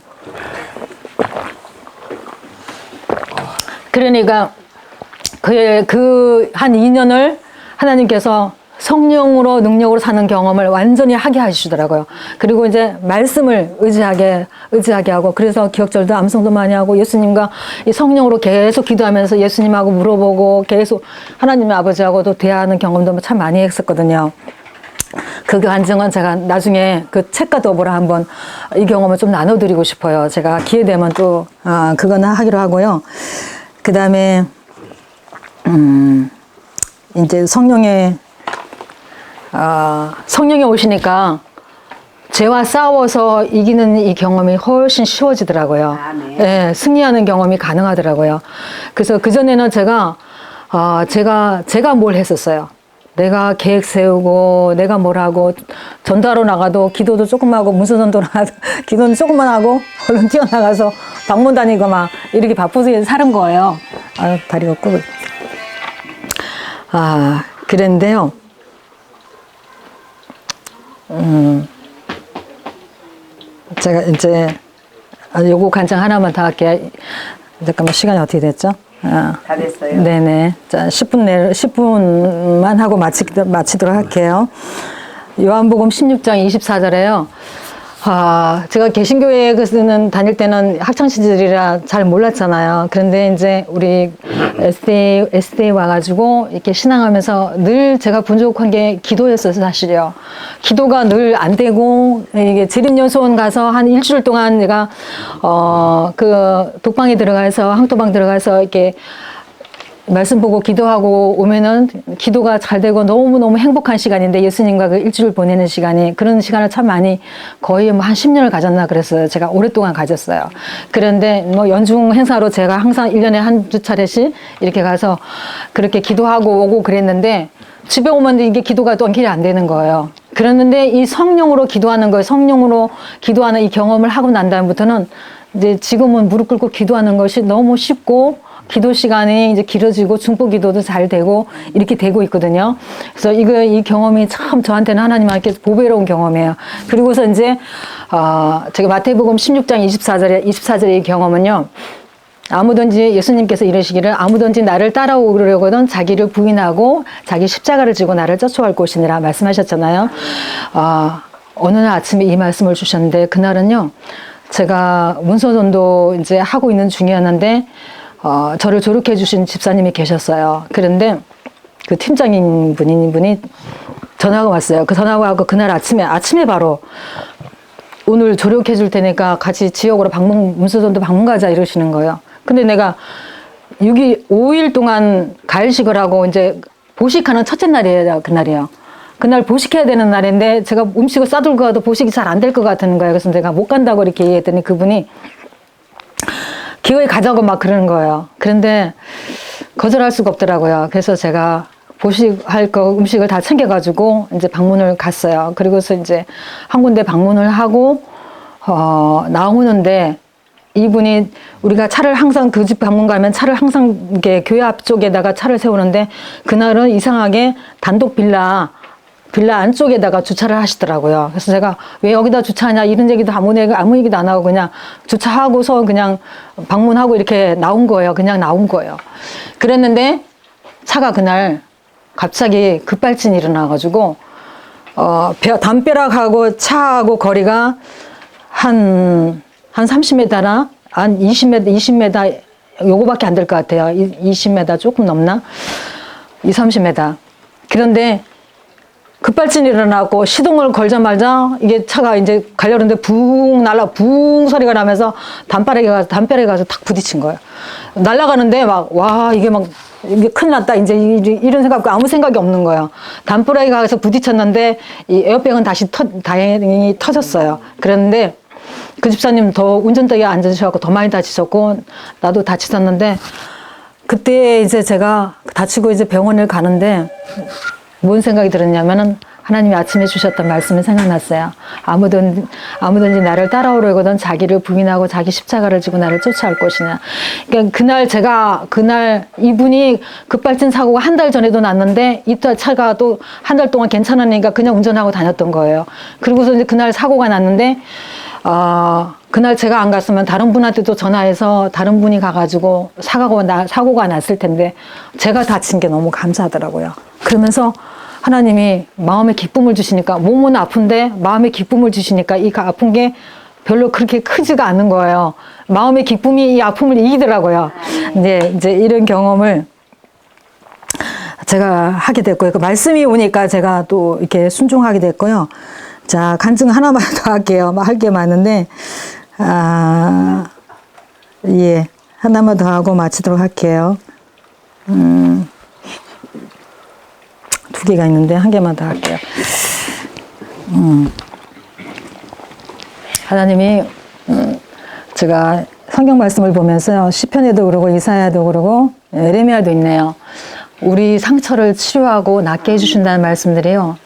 그러니까 그 한 2년을 하나님께서 성령으로 능력으로 사는 경험을 완전히 하게 하시더라고요. 그리고 이제 말씀을 의지하게 하고, 그래서 기억절도 암송도 많이 하고 예수님과 이 성령으로 계속 기도하면서 예수님하고 물어보고 계속 하나님의 아버지하고도 대화하는 경험도 참 많이 했었거든요. 그 간증은 제가 나중에 그 책과 더불어 한번 이 경험을 좀 나눠드리고 싶어요. 제가 기회 되면 또 그거는 하기로 하고요. 그 다음에 이제 성령이 오시니까 죄와 싸워서 이기는 이 경험이 훨씬 쉬워지더라고요. 네, 승리하는 경험이 가능하더라고요. 그래서 그전에는 제가 뭘 했었어요. 내가 계획 세우고 내가 뭘 하고 전도하러 나가도 기도도 조금 하고 문서전도로 기도는 조금만 하고 얼른 뛰어나가서 방문 다니고 막 이렇게 바쁘게 사는 거예요. 다리가 ቁ고. 그랬는데요. 제가 이제 요거 간증 하나만 더 할게요. 잠깐만 시간이 어떻게 됐죠? 다 됐어요. 네네. 자, 10분만 하고 마치도록 할게요. 요한복음 16장 24절에요. 제가 개신교회는 다닐 때는 학창시절이라 잘 몰랐잖아요. 그런데 이제 우리 SDA 와가지고 이렇게 신앙하면서 늘 제가 분족한 게 기도였어요, 사실이요. 기도가 늘 안 되고, 이게 재림연수원 가서 한 일주일 동안 내가, 그 독방에 들어가서, 항토방 들어가서 이렇게 말씀 보고 기도하고 오면은 기도가 잘 되고 너무너무 행복한 시간인데, 예수님과 그 일주일 보내는 시간이, 그런 시간을 참 많이 거의 뭐 한 10년을 가졌나 그랬어요. 제가 오랫동안 가졌어요. 그런데 뭐 연중 행사로 제가 항상 1년에 한두 차례씩 이렇게 가서 그렇게 기도하고 오고 그랬는데, 집에 오면 이게 기도가 또 연결이 안 되는 거예요. 그랬는데 이 성령으로 기도하는 거예요. 성령으로 기도하는 이 경험을 하고 난 다음부터는 이제 지금은 무릎 꿇고 기도하는 것이 너무 쉽고, 기도 시간이 이제 길어지고 중보 기도도 잘 되고 이렇게 되고 있거든요. 그래서 이 경험이 참 저한테는 하나님께 보배로운 경험이에요. 그리고서 이제 제가 마태복음 16장 24절의 이 경험은요. 아무든지 예수님께서 이러시기를 아무든지 나를 따라오려거든 자기를 부인하고 자기 십자가를 지고 나를 쫓아갈 것이니라 말씀하셨잖아요. 어느 날 아침에 이 말씀을 주셨는데, 그날은요. 제가 문서전도 이제 하고 있는 중이었는데 저를 조력해 주신 집사님이 계셨어요. 그런데 그 팀장인 분이 전화가 왔어요. 그 전화가 와서 그날 아침에 바로 오늘 조력해 줄 테니까 같이 지역으로 문서전도 방문 가자 이러시는 거예요. 근데 내가 5일 동안 가일식을 하고 이제 보식하는 첫째 날이에요. 그날이에요. 그날 보식해야 되는 날인데 제가 음식을 싸들고 가도 보식이 잘 안 될 것 같은 거예요. 그래서 내가 못 간다고 이렇게 얘기했더니 그분이 기회에 가자고 막 그러는 거예요. 그런데 거절할 수가 없더라고요. 그래서 제가 보식할 거 음식을 다 챙겨가지고 이제 방문을 갔어요. 그리고서 이제 한 군데 방문을 하고 나오는데 이분이 우리가 차를 항상 그 집 방문 가면 차를 항상 이렇게 교회 앞쪽에다가 차를 세우는데 그날은 이상하게 단독 빌라 안쪽에다가 주차를 하시더라고요. 그래서 제가 왜 여기다 주차하냐 이런 얘기도 아무 얘기도 안 하고 그냥 주차하고서 그냥 방문하고 이렇게 나온 거예요. 그냥 나온 거예요. 그랬는데 차가 그날 갑자기 급발진이 일어나가지고 담벼락하고 차하고 거리가 한 30m나 한 20m 요거밖에 안 될 것 같아요. 20m 조금 넘나? 30m. 그런데 급발진이 일어나고 시동을 걸자마자 이게 차가 이제 가려는데 붕 소리가 나면서 담벼락에 가서 탁 부딪힌 거예요. 날아가는데 이게 큰일 났다. 이제 이런 생각, 아무 생각이 없는 거예요. 담벼락에 가서 부딪혔는데 이 에어백은 다행히 터졌어요. 그런데 그 집사님 더 운전대에 앉으셔갖고 더 많이 다치셨고 나도 다치셨는데 그때 이제 제가 다치고 이제 병원을 가는데 뭔 생각이 들었냐면은 하나님이 아침에 주셨던 말씀이 생각났어요. 아무든지 나를 따라오려거든 자기를 부인하고 자기 십자가를 지고 나를 쫓아올 것이냐. 그러니까 그날 이분이 급발진 사고가 한 달 전에도 났는데 이따 차가 또 한 달 동안 괜찮으니까 그냥 운전하고 다녔던 거예요. 그리고서 이제 그날 사고가 났는데 그날 제가 안 갔으면 다른 분한테도 전화해서 다른 분이 가가지고 사고가 났을 텐데 제가 다친 게 너무 감사하더라고요. 그러면서 하나님이 마음에 기쁨을 주시니까 몸은 아픈데 마음에 기쁨을 주시니까 이 아픈 게 별로 그렇게 크지가 않은 거예요. 마음의 기쁨이 이 아픔을 이기더라고요. 이제 이런 경험을 제가 하게 됐고요. 그 말씀이 오니까 제가 또 이렇게 순종하게 됐고요. 자, 간증 하나만 더 할게요. 할 게 많은데, 예. 하나만 더 하고 마치도록 할게요. 두 개가 있는데, 한 개만 더 할게요. 하나님이, 제가 성경 말씀을 보면서요, 시편에도 그러고, 이사야도 그러고, 에레미야도 있네요. 우리 상처를 치유하고 낫게 해주신다는 말씀들이요.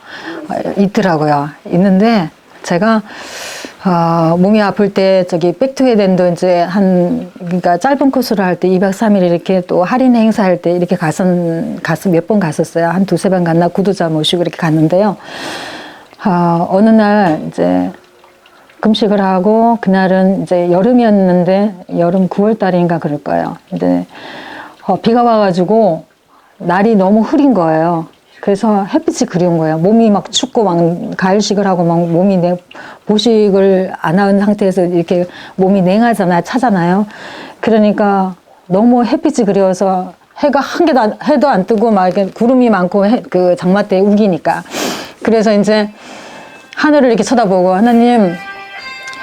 있더라고요. 있는데 제가 몸이 아플 때 백투헤덴도 이제 그러니까 짧은 코스를 할 때 2박 3일 이렇게 또 할인 행사할 때 이렇게 몇 번 갔었어요. 한 두세 번 갔나 구독자 모시고 이렇게 갔는데요. 어느 날 이제 금식을 하고 그날은 이제 여름이었는데 여름 9월 달인가 그럴 거예요. 근데 비가 와가지고 날이 너무 흐린 거예요. 그래서 햇빛이 그리운 거예요. 몸이 막 춥고 막 가을식을 하고 막 몸이 보식을 안 한 상태에서 이렇게 몸이 냉하잖아요. 차잖아요. 그러니까 너무 햇빛이 그리워서 해가 해도 안 뜨고 막 이렇게 구름이 많고 그 장마 때 우기니까. 그래서 이제 하늘을 이렇게 쳐다보고 하나님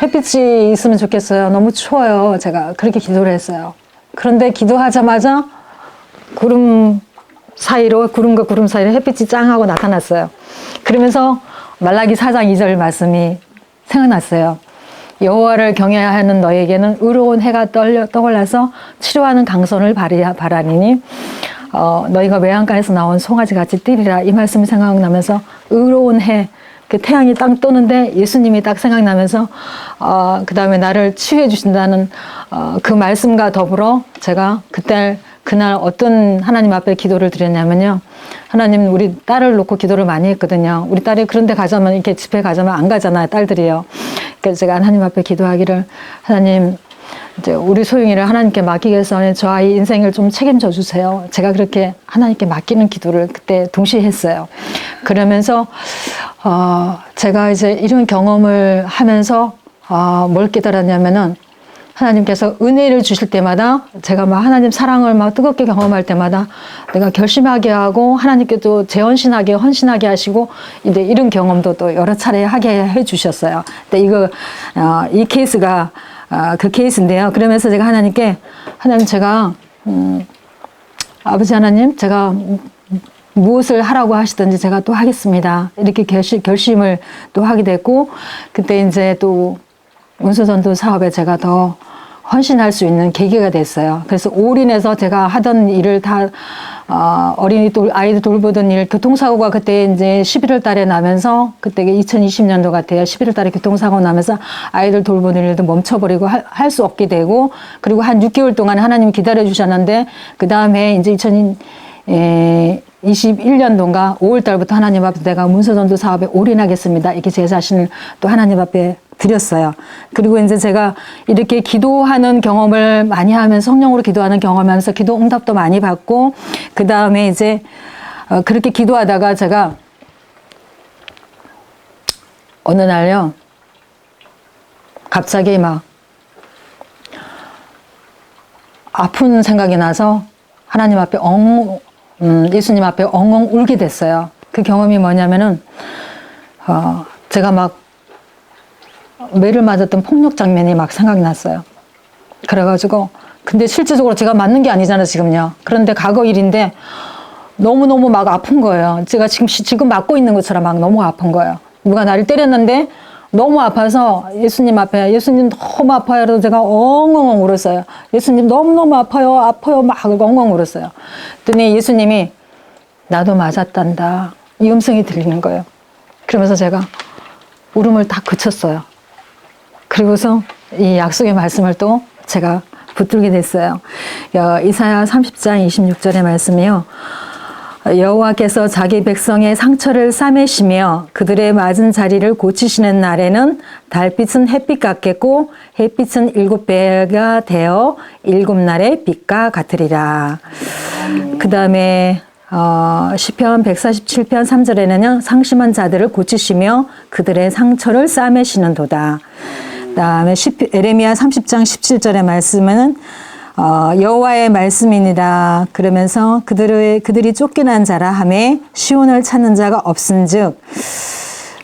햇빛이 있으면 좋겠어요. 너무 추워요. 제가 그렇게 기도를 했어요. 그런데 기도하자마자 구름과 구름 사이로 햇빛이 짱하고 나타났어요. 그러면서 말라기 4장 2절 말씀이 생각났어요. 여호와를 경외하는 너에게는 의로운 해가 떠올라서 치료하는 강선을 바라리니 너희가 외양간에서 나온 송아지 같이 뛰리라. 이 말씀이 생각나면서 의로운 해, 그 태양이 딱 뜨는데 예수님이 딱 생각나면서 그 다음에 나를 치유해 주신다는 그 말씀과 더불어 제가 그날 어떤 하나님 앞에 기도를 드렸냐면요. 하나님, 우리 딸을 놓고 기도를 많이 했거든요. 우리 딸이 그런데 가자면, 이렇게 집회 가자면 안 가잖아요, 딸들이요. 그래서 제가 하나님 앞에 기도하기를, 하나님, 이제 우리 소영이를 하나님께 맡기기 위해서 저 아이 인생을 좀 책임져 주세요. 제가 그렇게 하나님께 맡기는 기도를 그때 동시에 했어요. 그러면서, 제가 이제 이런 경험을 하면서, 뭘 깨달았냐면은, 하나님께서 은혜를 주실 때마다 제가 막 하나님 사랑을 막 뜨겁게 경험할 때마다 내가 결심하게 하고 하나님께 또 헌신하게 하시고 이제 이런 경험도 또 여러 차례 하게 해 주셨어요. 근데 이 케이스가 그 케이스인데요. 그러면서 제가 하나님께 하나님 제가 아버지 하나님 제가 무엇을 하라고 하시든지 제가 또 하겠습니다. 이렇게 결심을 또 하게 됐고 그때 이제 또 운수전도 사업에 제가 더 헌신할 수 있는 계기가 됐어요. 그래서 올인해서 제가 하던 일을 다 아이들 돌보던 일, 교통사고가 그때 이제 11월 달에 나면서 그때 2020년도 같아요. 11월 달에 교통사고 나면서 아이들 돌보는 일도 멈춰버리고 할 수 없게 되고 그리고 한 6개월 동안 하나님이 기다려 주셨는데 그 다음에 이제 2021년도인가 5월 달부터 하나님 앞에 내가 문서전도 사업에 올인하겠습니다. 이렇게 제 자신을 또 하나님 앞에 드렸어요. 그리고 이제 제가 이렇게 기도하는 경험을 많이 하면서 성령으로 기도하는 경험하면서 기도 응답도 많이 받고 그 다음에 이제 그렇게 기도하다가 제가 어느 날요 갑자기 막 아픈 생각이 나서 하나님 앞에 예수님 앞에 엉엉 울게 됐어요. 그 경험이 뭐냐면은 제가 막 매를 맞았던 폭력 장면이 막 생각이 났어요. 그래가지고 근데 실질적으로 제가 맞는 게 아니잖아요, 지금요. 그런데 과거 일인데 너무너무 막 아픈 거예요. 제가 지금 맞고 있는 것처럼 막 너무 아픈 거예요. 누가 나를 때렸는데 너무 아파서 예수님 앞에 예수님 너무 아파요. 그래서 제가 엉엉 울었어요. 예수님 너무너무 아파요. 아파요. 막 엉엉 울었어요. 그랬더니 예수님이 나도 맞았단다. 이 음성이 들리는 거예요. 그러면서 제가 울음을 다 그쳤어요. 그리고서 이 약속의 말씀을 또 제가 붙들게 됐어요. 이사야 30장 26절의 말씀이요. 여호와께서 자기 백성의 상처를 싸매시며 그들의 맞은 자리를 고치시는 날에는 달빛은 햇빛 같겠고 햇빛은 7배가 되어 7날의 빛과 같으리라. 그 다음에 시편 147편 3절에는요. 상심한 자들을 고치시며 그들의 상처를 싸매시는도다. 그 다음에 에레미야 30장 17절의 말씀은 여호와의 말씀이니라. 그러면서 그들이 쫓겨난 자라 하매 시온을 찾는 자가 없은즉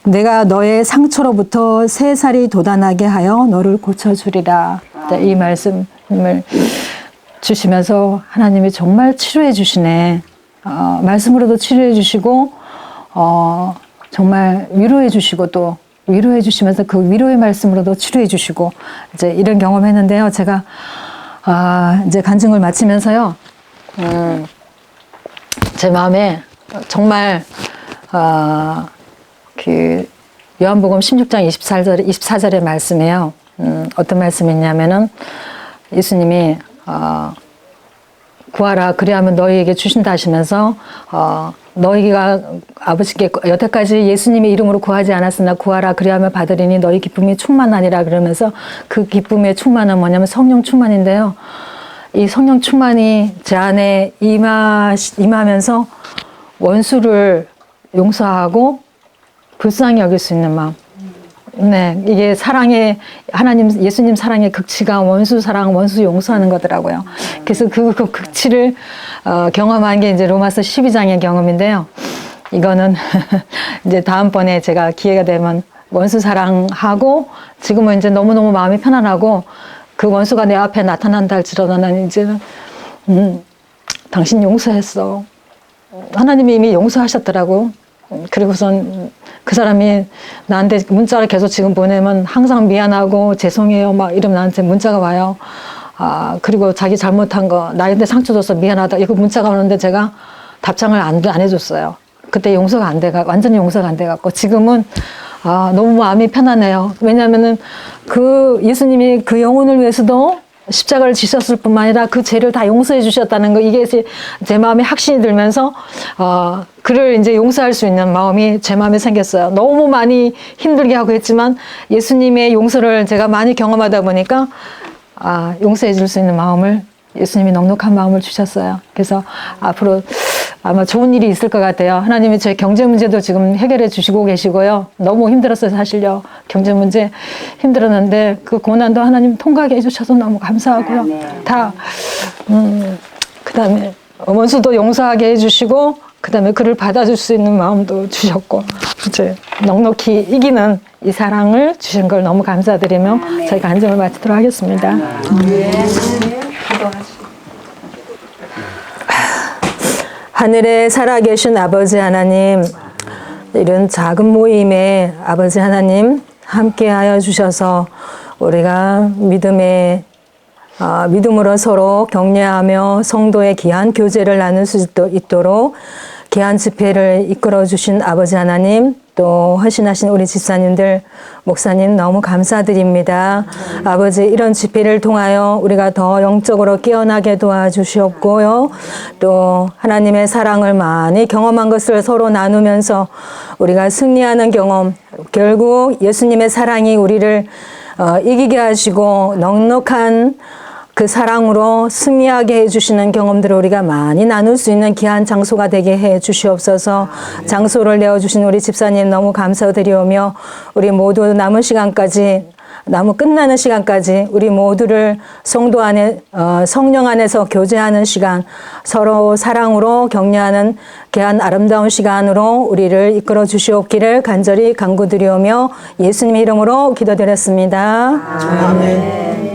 내가 너의 상처로부터 새살이 돋아나게 하여 너를 고쳐주리라. 이 말씀을 주시면서 하나님이 정말 치료해 주시네. 말씀으로도 치료해 주시고 정말 위로해 주시고 또 위로해 주시면서 그 위로의 말씀으로도 치료해 주시고 이제 이런 경험했는데요. 제가 이제 간증을 마치면서요. 제 마음에 정말 그 요한복음 16장 24절의 말씀이에요. 어떤 말씀이냐면은 예수님이 구하라 그리하면 너희에게 주신다 하시면서 너희가 아버지께 여태까지 예수님의 이름으로 구하지 않았으나 구하라 그리하면 받으리니 너희 기쁨이 충만하니라. 그러면서 그 기쁨의 충만은 뭐냐면 성령 충만인데요. 이 성령 충만이 제 안에 임하면서 원수를 용서하고 불쌍히 여길 수 있는 마음. 네, 이게 사랑의 하나님 예수님 사랑의 극치가 원수 사랑, 원수 용서하는 거더라고요. 그래서 그 극치를 경험한 게 이제 로마서 12장의 경험인데요. 이거는 이제 다음번에 제가 기회가 되면 원수 사랑하고 지금은 이제 너무너무 마음이 편안하고 그 원수가 내 앞에 나타난다 할지라도 나는 이제는 당신 용서했어. 하나님이 이미 용서하셨더라고요. 그리고선 그 사람이 나한테 문자를 계속 지금 보내면 항상 미안하고 죄송해요 막 이러면 나한테 문자가 와요. 그리고 자기 잘못한 거 나한테 상처 줘서 미안하다 이거 문자가 오는데 제가 답장을 안 해줬어요. 그때 용서가 안 돼가 완전히 용서가 안 돼갖고 지금은 너무 마음이 편하네요. 왜냐하면은 그 예수님이 그 영혼을 위해서도 십자가를 지셨을 뿐만 아니라 그 죄를 다 용서해 주셨다는 거 이게 제 마음에 확신이 들면서 그를 이제 용서할 수 있는 마음이 제 마음에 생겼어요. 너무 많이 힘들게 하고 했지만 예수님의 용서를 제가 많이 경험하다 보니까 용서해 줄 수 있는 마음을 예수님이 넉넉한 마음을 주셨어요. 그래서 앞으로 아마 좋은 일이 있을 것 같아요. 하나님이 제 경제 문제도 지금 해결해 주시고 계시고요. 너무 힘들었어요, 사실요. 경제 문제 힘들었는데 그 고난도 하나님 통과하게 해주셔서 너무 감사하고요. 다 그다음에 원수도 용서하게 해주시고 그다음에 그를 받아줄 수 있는 마음도 주셨고 이제 넉넉히 이기는 이 사랑을 주신 걸 너무 감사드리며 저희 간증을 마치도록 하겠습니다. 하늘에 살아계신 아버지 하나님, 이런 작은 모임에 아버지 하나님 함께하여 주셔서 우리가 믿음으로 서로 격려하며 성도의 귀한 교제를 나눌 수 있도록 귀한 집회를 이끌어 주신 아버지 하나님, 또 헌신하신 우리 집사님들, 목사님 너무 감사드립니다. 아버지 이런 집회를 통하여 우리가 더 영적으로 깨어나게 도와주시옵고요. 또 하나님의 사랑을 많이 경험한 것을 서로 나누면서 우리가 승리하는 경험, 결국 예수님의 사랑이 우리를 이기게 하시고 넉넉한 그 사랑으로 승리하게 해주시는 경험들을 우리가 많이 나눌 수 있는 귀한 장소가 되게 해 주시옵소서. 장소를 내어주신 우리 집사님 너무 감사드리오며 우리 모두 남은 시간까지 남은 끝나는 시간까지 우리 모두를 성도 안에 성령 안에서 교제하는 시간, 서로 사랑으로 격려하는 귀한 아름다운 시간으로 우리를 이끌어 주시옵기를 간절히 간구드리오며 예수님 이름으로 기도드렸습니다. 아멘.